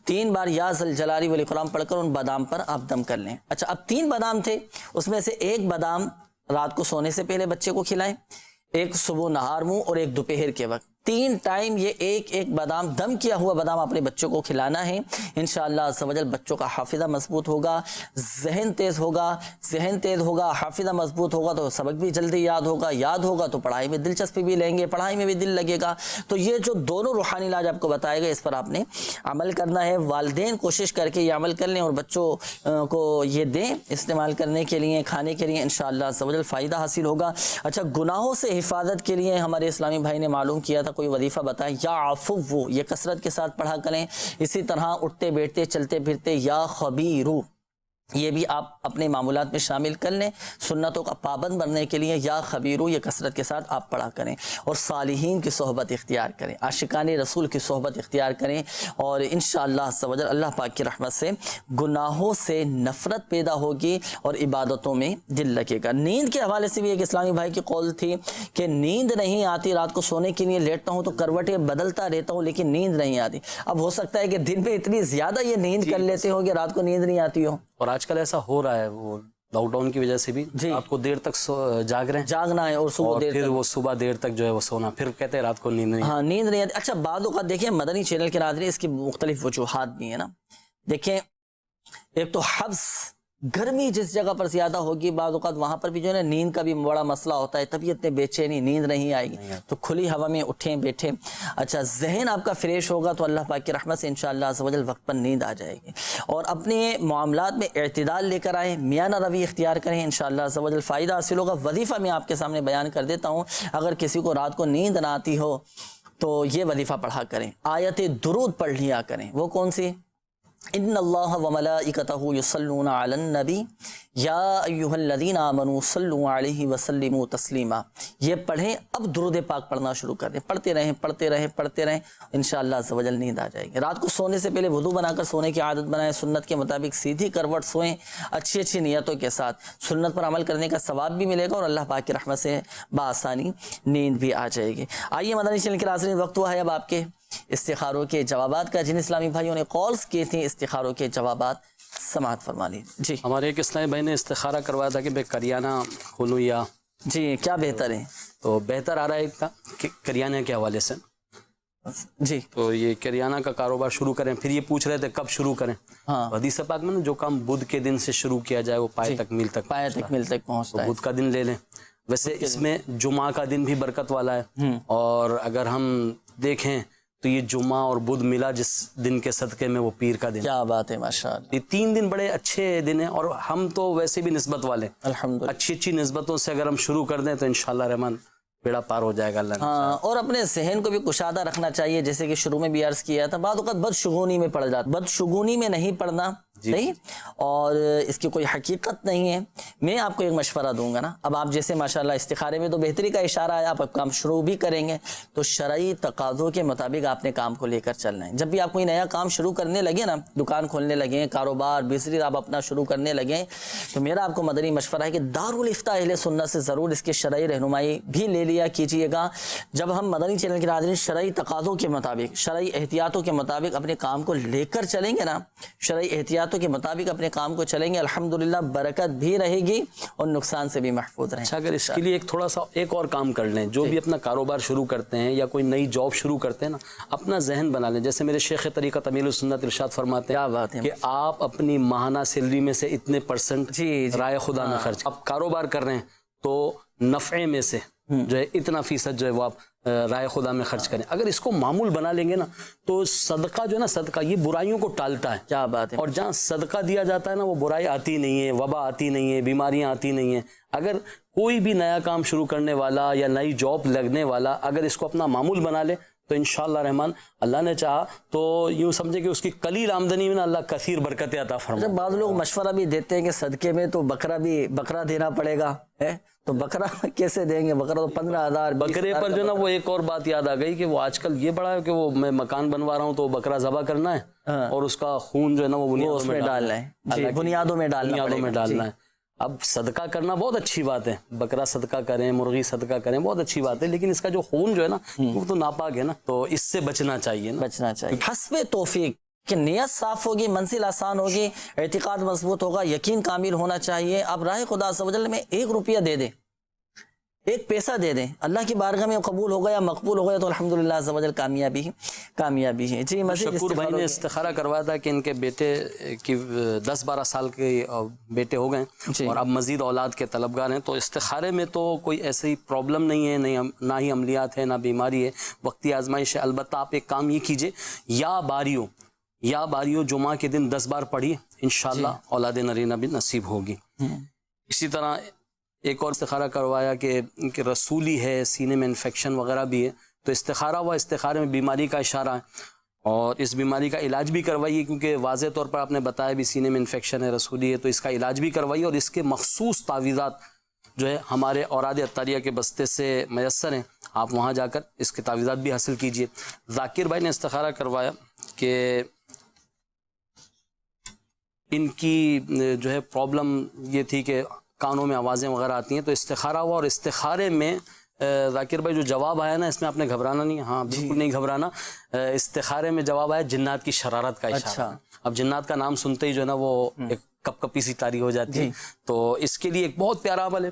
3 بار یا ذل جلالی والاکرام پڑھ کر ان بادام پر آپ دم کر لیں۔ اچھا اب 3 بادام تھے، اس میں سے 1 بادام رات کو سونے سے پہلے بچے کو کھلائیں، 1 صبح نہار منہ اور 1 دوپہر کے وقت، 3 ٹائم یہ ایک بادام دم کیا ہوا بادام اپنے بچوں کو کھلانا ہے۔ انشاءاللہ عز و جل بچوں کا حافظہ مضبوط ہوگا، ذہن تیز ہوگا، حافظہ مضبوط ہوگا تو سبق بھی جلدی یاد ہوگا تو پڑھائی میں دلچسپی بھی لیں گے، پڑھائی میں بھی دل لگے گا۔ تو یہ جو دونوں روحانی علاج آپ کو بتائے گا، اس پر آپ نے عمل کرنا ہے۔ والدین کوشش کر کے یہ عمل کر لیں اور بچوں کو یہ دیں استعمال کرنے کے لیے، کھانے کے لیے، انشاءاللہ عز و جل فائدہ حاصل ہوگا۔ اچھا گناہوں سے حفاظت کے لیے ہمارے اسلامی بھائی نے معلوم کیا تھا، کوئی وظیفہ بتائیں، یا عفو، یہ کثرت کے ساتھ پڑھا کریں۔ اسی طرح اٹھتے بیٹھتے چلتے پھرتے یا خبیرو، یہ بھی آپ اپنے معمولات میں شامل کر لیں، سنتوں کا پابند بننے کے لیے یا خبیرو یہ کثرت کے ساتھ آپ پڑھا کریں، اور صالحین کی صحبت اختیار کریں، عاشقان رسول کی صحبت اختیار کریں، اور انشاءاللہ عز و جل اللہ پاک کی رحمت سے گناہوں سے نفرت پیدا ہوگی اور عبادتوں میں دل لگے گا۔ نیند کے حوالے سے بھی ایک اسلامی بھائی کی قول تھی کہ نیند نہیں آتی، رات کو سونے کے لیے لیٹتا ہوں تو کروٹیں بدلتا رہتا ہوں لیکن نیند نہیں آتی۔ اب ہو سکتا ہے کہ دن میں اتنی زیادہ یہ نیند کر لیتے ہو کہ رات کو نیند نہیں آتی ہو، اور آج کل ایسا ہو رہا ہے، وہ لاک ڈاؤن کی وجہ سے بھی آپ کو دیر تک جاگنا ہے، اور صبح پھر وہ صبح دیر تک جو ہے وہ سونا، پھر کہتے ہیں رات کو نیند نہیں آتی۔ اچھا بعض اوقات دیکھیں مدنی چینل کے ناظرین اس کی مختلف وجوہات بھی ہیں نا، دیکھیں ایک تو حبس، گرمی جس جگہ پر زیادہ ہوگی بعض اوقات وہاں پر بھی جو ہے نا نیند کا بھی بڑا مسئلہ ہوتا ہے، طبیعت میں بے چینی، نیند نہیں آئے گی، تو کھلی ہوا میں اٹھیں بیٹھیں۔ اچھا ذہن آپ کا فریش ہوگا تو اللہ پاک کی رحمت سے انشاءاللہ عز و جل وقت پر نیند آ جائے گی، اور اپنے معاملات میں اعتدال لے کر آئیں، میانہ روی اختیار کریں، انشاءاللہ عز و جل فائدہ حاصل ہوگا۔ وظیفہ میں آپ کے سامنے بیان کر دیتا ہوں، اگر کسی کو رات کو نیند نہ آتی ہو تو یہ وظیفہ پڑھا کریں، آیت درود پڑھ لیا کریں۔ وہ کون سی؟ ان اللہ وملائکتہ یصلون علی النبی یا ایھا الذین آمنوا صلوا علیہ وسلموا تسلیما، یہ پڑھیں۔ اب درود پاک پڑھنا شروع کر دیں، پڑھتے رہیں، انشاءاللہ عز و جل نیند آ جائے گی۔ رات کو سونے سے پہلے وضو بنا کر سونے کی عادت بنائیں، سنت کے مطابق سیدھی کروٹ سوئیں، اچھی نیتوں کے ساتھ، سنت پر عمل کرنے کا ثواب بھی ملے گا اور اللہ پاک کی رحمت سے بآسانی نیند بھی آ جائے گی۔ آئیے مدنی چینل کے ناظرین، وقت ہوا ہے اب آپ کے استخاروں کے جوابات کا۔ جن اسلامی بھائیوں نے کالز کیے تھے استخاروں کے جوابات سماعت فرما لیجیے۔ جی ہمارے ایک اسلامی بھائی نے استخارہ کروایا تھا کہ میں کریانہ کھولوں یا جی کیا بہتر ہے، تو بہتر آ رہا ہے کہ کریانہ کے حوالے سے جی، تو یہ کریانہ کا کاروبار شروع کریں۔ پھر یہ پوچھ رہے تھے کب شروع کریں، حدیث پاک میں جو کام بدھ کے دن سے شروع کیا جائے وہ پائے تکمیل تک پہنچتا ہے، بدھ کا دن لے لیں۔ ویسے اس میں جمعہ کا دن بھی برکت والا ہے، اور اگر ہم دیکھیں تو یہ جمعہ اور بدھ ملا جس دن کے صدقے میں وہ پیر کا دن، کیا بات ہے ماشاءاللہ۔ یہ 3 دن بڑے اچھے دن ہیں، اور ہم تو ویسے بھی نسبت والے، الحمدللہ اچھی نسبتوں سے اگر ہم شروع کر دیں تو انشاءاللہ رحمان بیڑا پار ہو جائے گا اللہ نے۔ اور اپنے ذہن کو بھی کشادہ رکھنا چاہیے، جیسے کہ شروع میں بھی عرض کیا تھا، بعض اوقات بدشگونی میں پڑ جاتا، بدشگونی میں نہیں پڑھنا نہیں، اور اس کی کوئی حقیقت نہیں ہے۔ میں آپ کو ایک مشورہ دوں گا نا، اب آپ جیسے ماشاءاللہ استخارے میں تو بہتری کا اشارہ ہے، آپ کام شروع بھی کریں گے تو شرعی تقاضوں کے مطابق آپ نے کام کو لے کر چلنا ہے۔ جب بھی آپ کوئی نیا کام شروع کرنے لگے نا، دکان کھولنے لگیں، کاروبار بزنس آپ اپنا شروع کرنے لگیں، تو میرا آپ کو مدنی مشورہ ہے کہ دارالافتاء اہل سنت سے ضرور اس کی شرعی رہنمائی بھی لے لیا کیجیے گا۔ جب ہم مدنی چینل کے ناظرین شرعی تقاضوں کے مطابق، شرعی احتیاطوں کے مطابق اپنے کام کو لے کر چلیں گے نا، شرعی احتیاط ضروریاتوں کے مطابق اپنے کام کو چلیں گے الحمدللہ برکت بھی رہے گی اور نقصان سے بھی محفوظ رہیں گے. اچھا اگر اس کے لیے ایک تھوڑا سا ایک اور کام کر لیں, جو بھی اپنا کاروبار شروع کرتے ہیں یا کوئی نئی جاب شروع کرتے ہیں نا, اپنا ذہن بنا لیں. جیسے میرے شیخ طریقت امیر السنت ارشاد فرماتے ہیں کہ آپ اپنی ماہانہ سیلری میں سے اتنے % رائے خدا میں خرچ. آپ کاروبار کر رہے ہیں تو نفع میں سے جو ہے اتنا % جو ہے وہ آپ رائے خدا میں خرچ کریں. اگر اس کو معمول بنا لیں گے نا تو صدقہ جو ہے نا, صدقہ یہ برائیوں کو ٹالتا ہے. کیا بات ہے. اور جہاں صدقہ دیا جاتا ہے نا وہ برائی آتی نہیں ہے, وبا آتی نہیں ہے, بیماریاں آتی نہیں ہیں. اگر کوئی بھی نیا کام شروع کرنے والا یا نئی جاب لگنے والا اگر اس کو اپنا معمول بنا لے تو انشاءاللہ رحمان اللہ نے چاہا تو یوں سمجھے کہ اس کی قلیل آمدنی میں نا اللہ کثیر برکتیں عطا فرمائے. جب بعض لوگ مشورہ بھی دیتے ہیں کہ صدقے میں تو بکرا دینا پڑے گا, تو بکرا کیسے دیں گے؟ بکرا تو 15,000 بکرے پر جو نا وہ ایک اور بات یاد آ گئی کہ وہ آج کل یہ بڑا ہے کہ وہ میں مکان بنوا رہا ہوں تو بکرا ذبح کرنا ہے اور اس کا خون جو ہے نا وہ بنیادوں میں ڈالنا ہے. بنیادوں میں ڈالنا ہے. اب صدقہ کرنا بہت اچھی بات ہے, بکرا صدقہ کریں, مرغی صدقہ کریں, بہت اچھی بات ہے, لیکن اس کا جو خون جو ہے نا وہ تو ناپاک ہے نا, تو اس سے بچنا چاہیے. حسب توفیق کہ نیت صاف ہوگی, منزل آسان ہوگی, اعتقاد مضبوط ہوگا, یقین کامل ہونا چاہیے. آپ راہ خدا عز و جل میں 1 روپیہ دے دیں, 1 پیسہ دے دیں, اللہ کی بارگاہ میں قبول ہو گیا, مقبول ہو گیا تو الحمدللہ عز و جل کامیابی ہے. جی مزید شکور بھائی نے استخارہ کروایا تھا کہ ان کے بیٹے کی 10-12 سال کے بیٹے ہو گئے اور اب مزید اولاد کے طلبگار ہیں. تو استخارے میں تو کوئی ایسی پرابلم نہیں ہے, نہ ہی عملیات ہے, نہ بیماری ہے, وقتی آزمائش ہے. البتہ آپ ایک کام یہ کیجئے, یا باریوں جمعہ کے دن 10 بار پڑھیے, انشاءاللہ اولاد نرینہ بھی نصیب ہوگی. اسی طرح ایک اور استخارہ کروایا کہ رسولی ہے, سینے میں انفیکشن وغیرہ بھی ہے, تو استخارہ ہوا, استخارے میں بیماری کا اشارہ ہے اور اس بیماری کا علاج بھی کروائیے, کیونکہ واضح طور پر آپ نے بتایا بھی سینے میں انفیکشن ہے, رسولی ہے, تو اس کا علاج بھی کروائیے. اور اس کے مخصوص تعویذات جو ہے ہمارے اوراد عطاریہ کے بستے سے میسر ہیں, آپ وہاں جا کر اس کے تعویذات بھی حاصل کیجئے. ذاکر بھائی نے استخارہ کروایا کہ ان کی جو ہے پرابلم یہ تھی کہ کانوں میں آوازیں وغیرہ آتی ہیں, تو استخارہ ہوا اور استخارے میں ذاکر بھائی جو جواب آیا نا اس میں آپ نے گھبرانا نہیں, ہاں بالکل نہیں گھبرانا. استخارے میں جواب آیا جنات کی شرارت کا اشارہ. اب جنات کا نام سنتے ہی جو ہے نا وہ ایک کپ کپی سی طاری ہو جاتی ہے. تو اس کے لیے ایک بہت پیارا عمل ہے,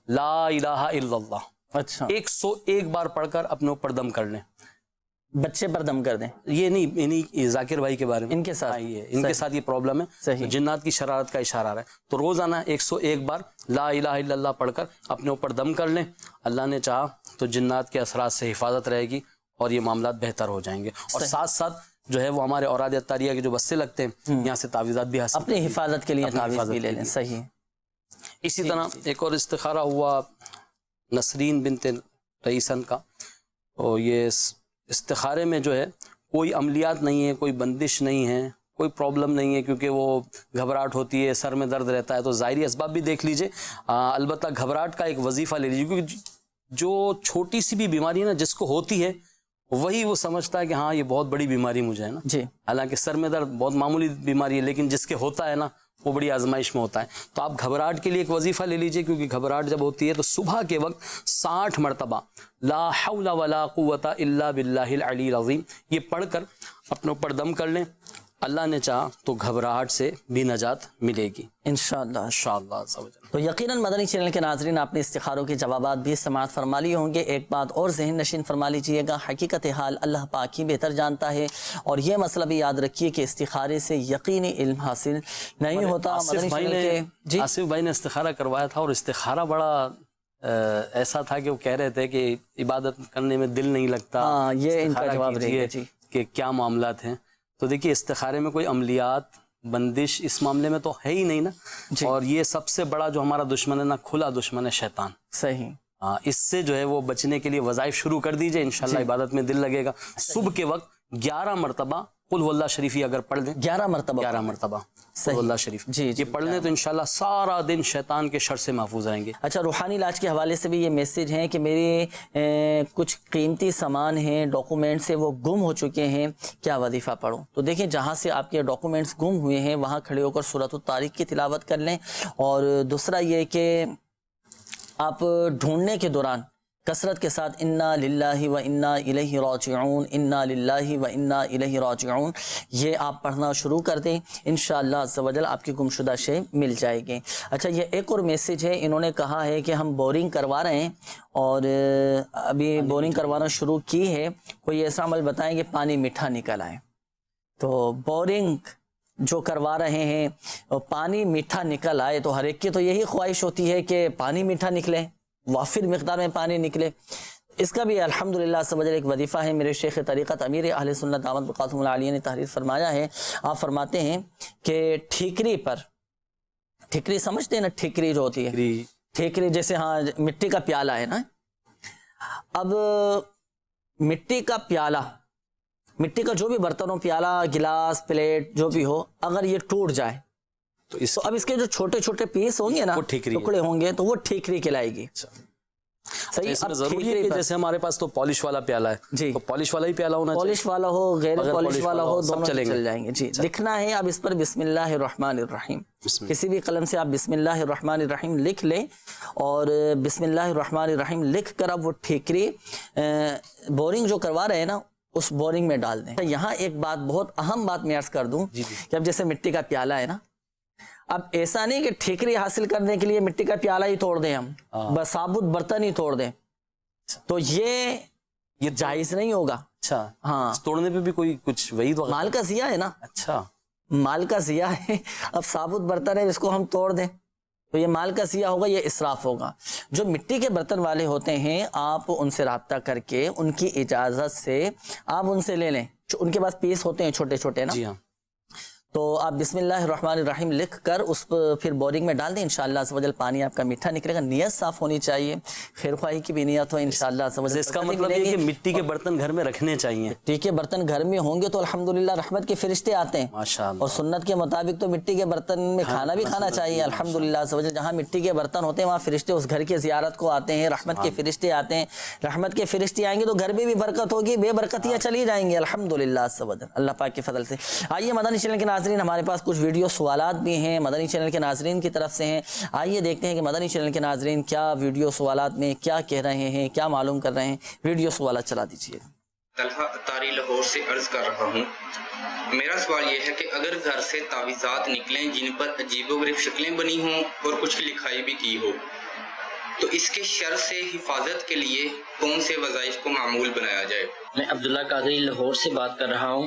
لا الہ الا اللہ. 101 بار پڑھ کر اپنے اوپر دم کر لیں, بچے پر دم کر دیں. یہ نہیں, انہیں ذاکر بھائی کے بارے میں ان کے ساتھ یہ پرابلم ہے, جنات کی شرارت کا اشارہ آ رہا ہے. تو روزانہ 101 بار لا الہ الا اللہ پڑھ کر اپنے اوپر دم کر لیں. اللہ نے چاہا تو جنات کے اثرات سے حفاظت رہے گی اور یہ معاملات بہتر ہو جائیں گے. اور ساتھ ساتھ جو ہے وہ ہمارے اوراد عطاریہ کے جو بستے لگتے ہیں یہاں سے تعویذات بھی حاصل اپنی حفاظت کے لیے تعویذ بھی لے لیں. صحیح. اسی طرح ایک اور استخارہ ہوا نسرین بنت رئیسن کا, تو یہ استخارے میں جو ہے کوئی عملیات نہیں ہے, کوئی بندش نہیں ہے, کوئی پرابلم نہیں ہے, کیونکہ وہ گھبراہٹ ہوتی ہے, سر میں درد رہتا ہے, تو ظاہری اسباب بھی دیکھ لیجئے. البتہ گھبراہٹ کا ایک وظیفہ لے لیجئے, کیونکہ جو چھوٹی سی بھی بیماری ہے نا جس کو ہوتی ہے وہی وہ سمجھتا ہے کہ ہاں یہ بہت بڑی بیماری مجھے ہے نا. حالانکہ سر میں درد بہت معمولی بیماری ہے, لیکن جس کے ہوتا ہے نا وہ بڑی آزمائش میں ہوتا ہے. تو آپ گھبراہٹ کے لیے ایک وظیفہ لے لیجئے, کیونکہ گھبراہٹ جب ہوتی ہے تو صبح کے وقت 60 مرتبہ لا حول ولا قوت الا باللہ العلی العظیم یہ پڑھ کر اپنے اوپر دم کر لیں. اللہ نے چاہا تو گھبراہٹ سے بھی نجات ملے گی انشاءاللہ. تو یقیناً مدنی چینل کے ناظرین آپ نے استخاروں کے جوابات بھی سماعت فرما لیے ہوں گے. ایک بات اور ذہن نشین فرما لیجئے گا, حقیقت حال اللہ پاک ہی بہتر جانتا ہے, اور یہ مسئلہ بھی یاد رکھیے کہ استخارے سے یقینی علم حاصل نہیں ہوتا. آصف بھائی نے استخارہ کروایا تھا اور استخارہ بڑا ایسا تھا کہ وہ کہہ رہے تھے کہ عبادت کرنے میں دل نہیں لگتا, یہ ان کا جواب رہے گا کہ کیا معاملات ہیں. تو دیکھیے استخارے میں کوئی عملیات بندش اس معاملے میں تو ہے ہی نہیں نا, اور یہ سب سے بڑا جو ہمارا دشمن ہے نا, کھلا دشمن ہے شیطان. صحیح. اس سے جو ہے وہ بچنے کے لیے وظائف شروع کر دیجئے, انشاءاللہ عبادت میں دل لگے گا. صبح کے وقت 11 مرتبہ قل هو اللہ شریف اگر پڑھ دیں, 11 مرتبہ قل هو اللہ شریف یہ پڑھ لیں تو انشاءاللہ سارا دن شیطان کے شر سے محفوظ رہیں گے. اچھا, روحانی علاج کے حوالے سے بھی یہ میسیج ہیں کہ میرے کچھ قیمتی سامان ہیں, ڈاکومنٹس ہیں, وہ گم ہو چکے ہیں, کیا وظیفہ پڑھوں؟ تو دیکھیں جہاں سے آپ کے ڈاکومنٹس گم ہوئے ہیں وہاں کھڑے ہو کر سورۃ الطارق کی تلاوت کر لیں. اور دوسرا یہ کہ آپ ڈھونڈنے کے دوران کثرت کے ساتھ انا للہ و انا الیہ راجعون، انا للہ و انا الیہ راجعون، یہ آپ پڑھنا شروع کر دیں، انشاءاللہ عز و جل آپ کی گمشدہ شے مل جائے گی۔ اچھا یہ ایک اور میسیج ہے، انہوں نے کہا ہے کہ ہم بورنگ کروا رہے ہیں اور ابھی بورنگ کروانا شروع کی ہے، کوئی ایسا عمل بتائیں کہ پانی میٹھا نکل آئے۔ تو بورنگ جو کروا رہے ہیں پانی میٹھا نکل آئے، تو ہر ایک کی تو یہی خواہش ہوتی ہے کہ پانی میٹھا نکلے، وافر مقدار میں پانی نکلے۔ اس کا بھی الحمدللہ سب ایک وظیفہ ہے، میرے شیخ طریقت امیر اہل سنت دامت بقاتہم العالیہ نے تحریر فرمایا ہے۔ آپ فرماتے ہیں کہ ٹھیکری پر، ٹھیکری سمجھتے ہیں نا، ٹھیکری جو ہوتی ہے، ٹھیکری جیسے ہاں مٹی کا پیالہ ہے نا، اب مٹی کا پیالہ، مٹی کا جو بھی برتن ہو، پیالہ، گلاس، پلیٹ جو بھی ہو، اگر یہ ٹوٹ جائے تو اب اس کے جو چھوٹے چھوٹے پیس ہوں گے نا، ٹکڑے ہوں گے، تو وہ ٹھیکری کہلائے گی۔ صحیح، اب ضروری ہے کہ جیسے ہمارے پاس تو پالش والا پیالہ ہے جی، تو پالش والا ہی پیالہ ہونا چاہیے، پالش والا ہو غیر پالش والا ہو، دونوں چل جائیں گے جی۔ لکھنا ہے اب اس پر بسم اللہ الرحمن الرحیم، کسی بھی قلم سے آپ بسم اللہ الرحمن الرحیم لکھ لیں، اور بسم اللہ الرحمن الرحیم لکھ کر اب وہ ٹھیکری بورنگ جو کروا رہے ہیں نا اس بورنگ میں ڈال دیں۔ یہاں ایک بات، بہت اہم بات میں عرض کر دوں کہ اب جیسے مٹی کا پیالہ ہے نا، اب ایسا نہیں کہ ٹھیکری حاصل کرنے کے لیے مٹی کا پیالہ ہی توڑ دیں، ہم بس ثابت برتن ہی توڑ دیں، تو یہ جائز نہیں ہوگا۔ اچھا ہاں، توڑنے پہ بھی کوئی کچھ وعید وغیرہ؟ مال کا ضیاع ہے نا، اچھا مال کا ضیاع ہے، اب ثابت برتن ہے، اس کو ہم توڑ دیں تو یہ مال کا ضیاع ہوگا، یہ اسراف ہوگا۔ جو مٹی کے برتن والے ہوتے ہیں آپ ان سے رابطہ کر کے ان کی اجازت سے آپ ان سے لے لیں، ان کے پاس پیس ہوتے ہیں چھوٹے چھوٹے نا، تو آپ بسم اللہ الرحمن الرحیم لکھ کر اس پھر بورنگ میں ڈال دیں، انشاءاللہ عز و جل پانی آپ کا میٹھا نکلے گا۔ نیت صاف ہونی چاہیے، خیر خواہی کی بھی نیت ہو، انشاءاللہ عز و جل۔ اس کا مطلب یہ کہ مٹی کے برتن گھر میں رکھنے چاہیے، مٹی کے برتن گھر میں ہوں گے تو الحمدللہ رحمت کے فرشتے آتے ہیں، ماشاءاللہ، اور سنت کے مطابق تو مٹی کے برتن میں کھانا بھی کھانا چاہیے الحمدللہ عز و جل۔ جہاں مٹی کے برتن ہوتے ہیں وہاں فرشتے اس گھر کے زیارت کو آتے ہیں، رحمت کے فرشتے آتے ہیں، رحمت کے فرشتے آئیں گے تو گھر میں بھی برکت ہوگی، بے برکتیاں چلی جائیں گی الحمدللہ عز و جل اللہ پاک کے فضل سے۔ آئیے مدنی چینل کے ناظرین، ہمارے پاس کچھ ویڈیو سوالات بھی ہیں مدنی چینل کے ناظرین کی طرف سے ہیں، آئیے دیکھتے ہیں کہ مدنی چینل کے ناظرین کیا ویڈیو سوالات میں کیا کہہ رہے ہیں، کیا معلوم کر رہے ہیں۔ ویڈیو سوالات چلا دیجیے۔ طلحہ اتاری لاہور سے عرض کر رہا ہوں، میرا سوال یہ ہے کہ اگر گھر سے تعویذات نکلیں جن پر عجیب و غریب شکلیں بنی ہوں اور کچھ لکھائی بھی کی ہو، تو اس کے شر سے حفاظت کے لیے کون سے وظائف کو معمول بنایا جائے؟ میں عبداللہ قادری لاہور سے بات کر رہا ہوں۔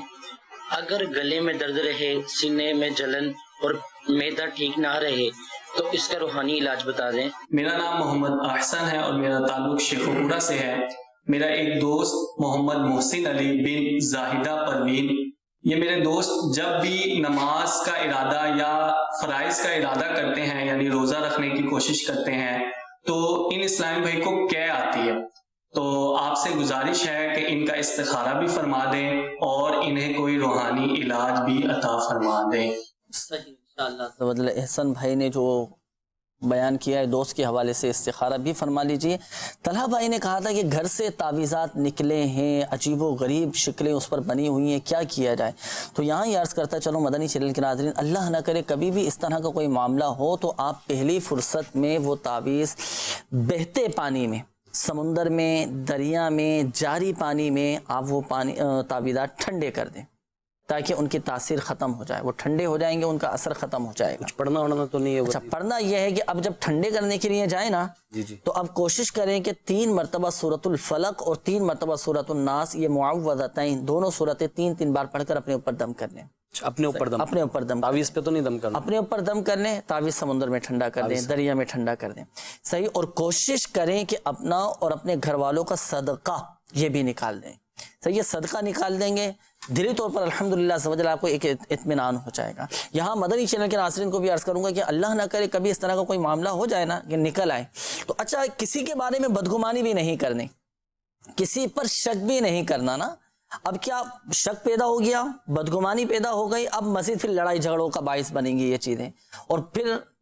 اگر گلے میں درد رہے، سینے میں جلن اور معدہ ٹھیک نہ رہے تو اس کا روحانی علاج بتا دیں۔ میرا نام محمد احسن ہے اور میرا تعلق شیخ پورہ سے ہے۔ میرا ایک دوست محمد محسن علی بن زاہدہ پروین، یہ میرے دوست جب بھی نماز کا ارادہ یا فرائض کا ارادہ کرتے ہیں، یعنی روزہ رکھنے کی کوشش کرتے ہیں، تو ان اسلامی بھائی کو کیا آتی ہے، تو آپ سے گزارش ہے کہ ان کا استخارہ بھی فرما دیں اور انہیں کوئی روحانی علاج بھی عطا فرما دیں۔ صحیح، انشاءاللہ احسن بھائی نے جو بیان کیا ہے دوست کے حوالے سے استخارہ بھی فرما لیجئے۔ طلحہ بھائی نے کہا تھا کہ گھر سے تعویذات نکلے ہیں، عجیب و غریب شکلیں اس پر بنی ہوئی ہیں، کیا کیا جائے؟ تو یہاں یہ عرض کرتا چلو مدنی چینل کے ناظرین، اللہ نہ کرے کبھی بھی اس طرح کا کوئی معاملہ ہو تو آپ پہلی فرصت میں وہ تعویذ بہتے پانی میں، سمندر میں، دریا میں، جاری پانی میں آپ وہ پانی تعویذات ٹھنڈے کر دیں تاکہ ان کی تاثیر ختم ہو جائے، وہ ٹھنڈے ہو جائیں گے، ان کا اثر ختم ہو جائے گا۔ کچھ پڑھنا ہونا تو نہیں ہے؟ اچھا، پڑھنا یہ ہے کہ اب جب ٹھنڈے کرنے کے لیے جائیں نا تو اب کوشش کریں کہ 3 مرتبہ سورۃ الفلق اور 3 مرتبہ سورۃ الناس، یہ معوذتین دونوں سورتیں 3 بار پڑھ کر اپنے اوپر دم کر لیں۔ اپنے اوپر دم، تعویذ پہ تو نہیں دم کرنا، اپنے اوپر دم کر لیں، تعویذ سمندر میں ٹھنڈا کر دیں، دریا میں ٹھنڈا کر دیں، صحیح۔ اور کوشش کریں کہ اپنا اور اپنے گھر والوں کا صدقہ یہ بھی نکال دیں، صحیح، یہ صدقہ نکال دیں گے دلی طور پر الحمدللہ سمجھ آپ کو ایک اطمینان ہو جائے گا۔ یہاں مدنی چینل کے ناظرین کو بھی عرض کروں گا کہ اللہ نہ کرے کبھی اس طرح کا کوئی معاملہ ہو جائے نا کہ نکل آئے تو اچھا کسی کے بارے میں بدگمانی بھی نہیں کرنی، کسی پر شک بھی نہیں کرنا نا۔ اب کیا شک پیدا ہو گیا، بدگمانی پیدا ہو گئی، اب مزید پھر لڑائی جھگڑوں کا باعث بنیں گی یہ چیزیں، اور پھر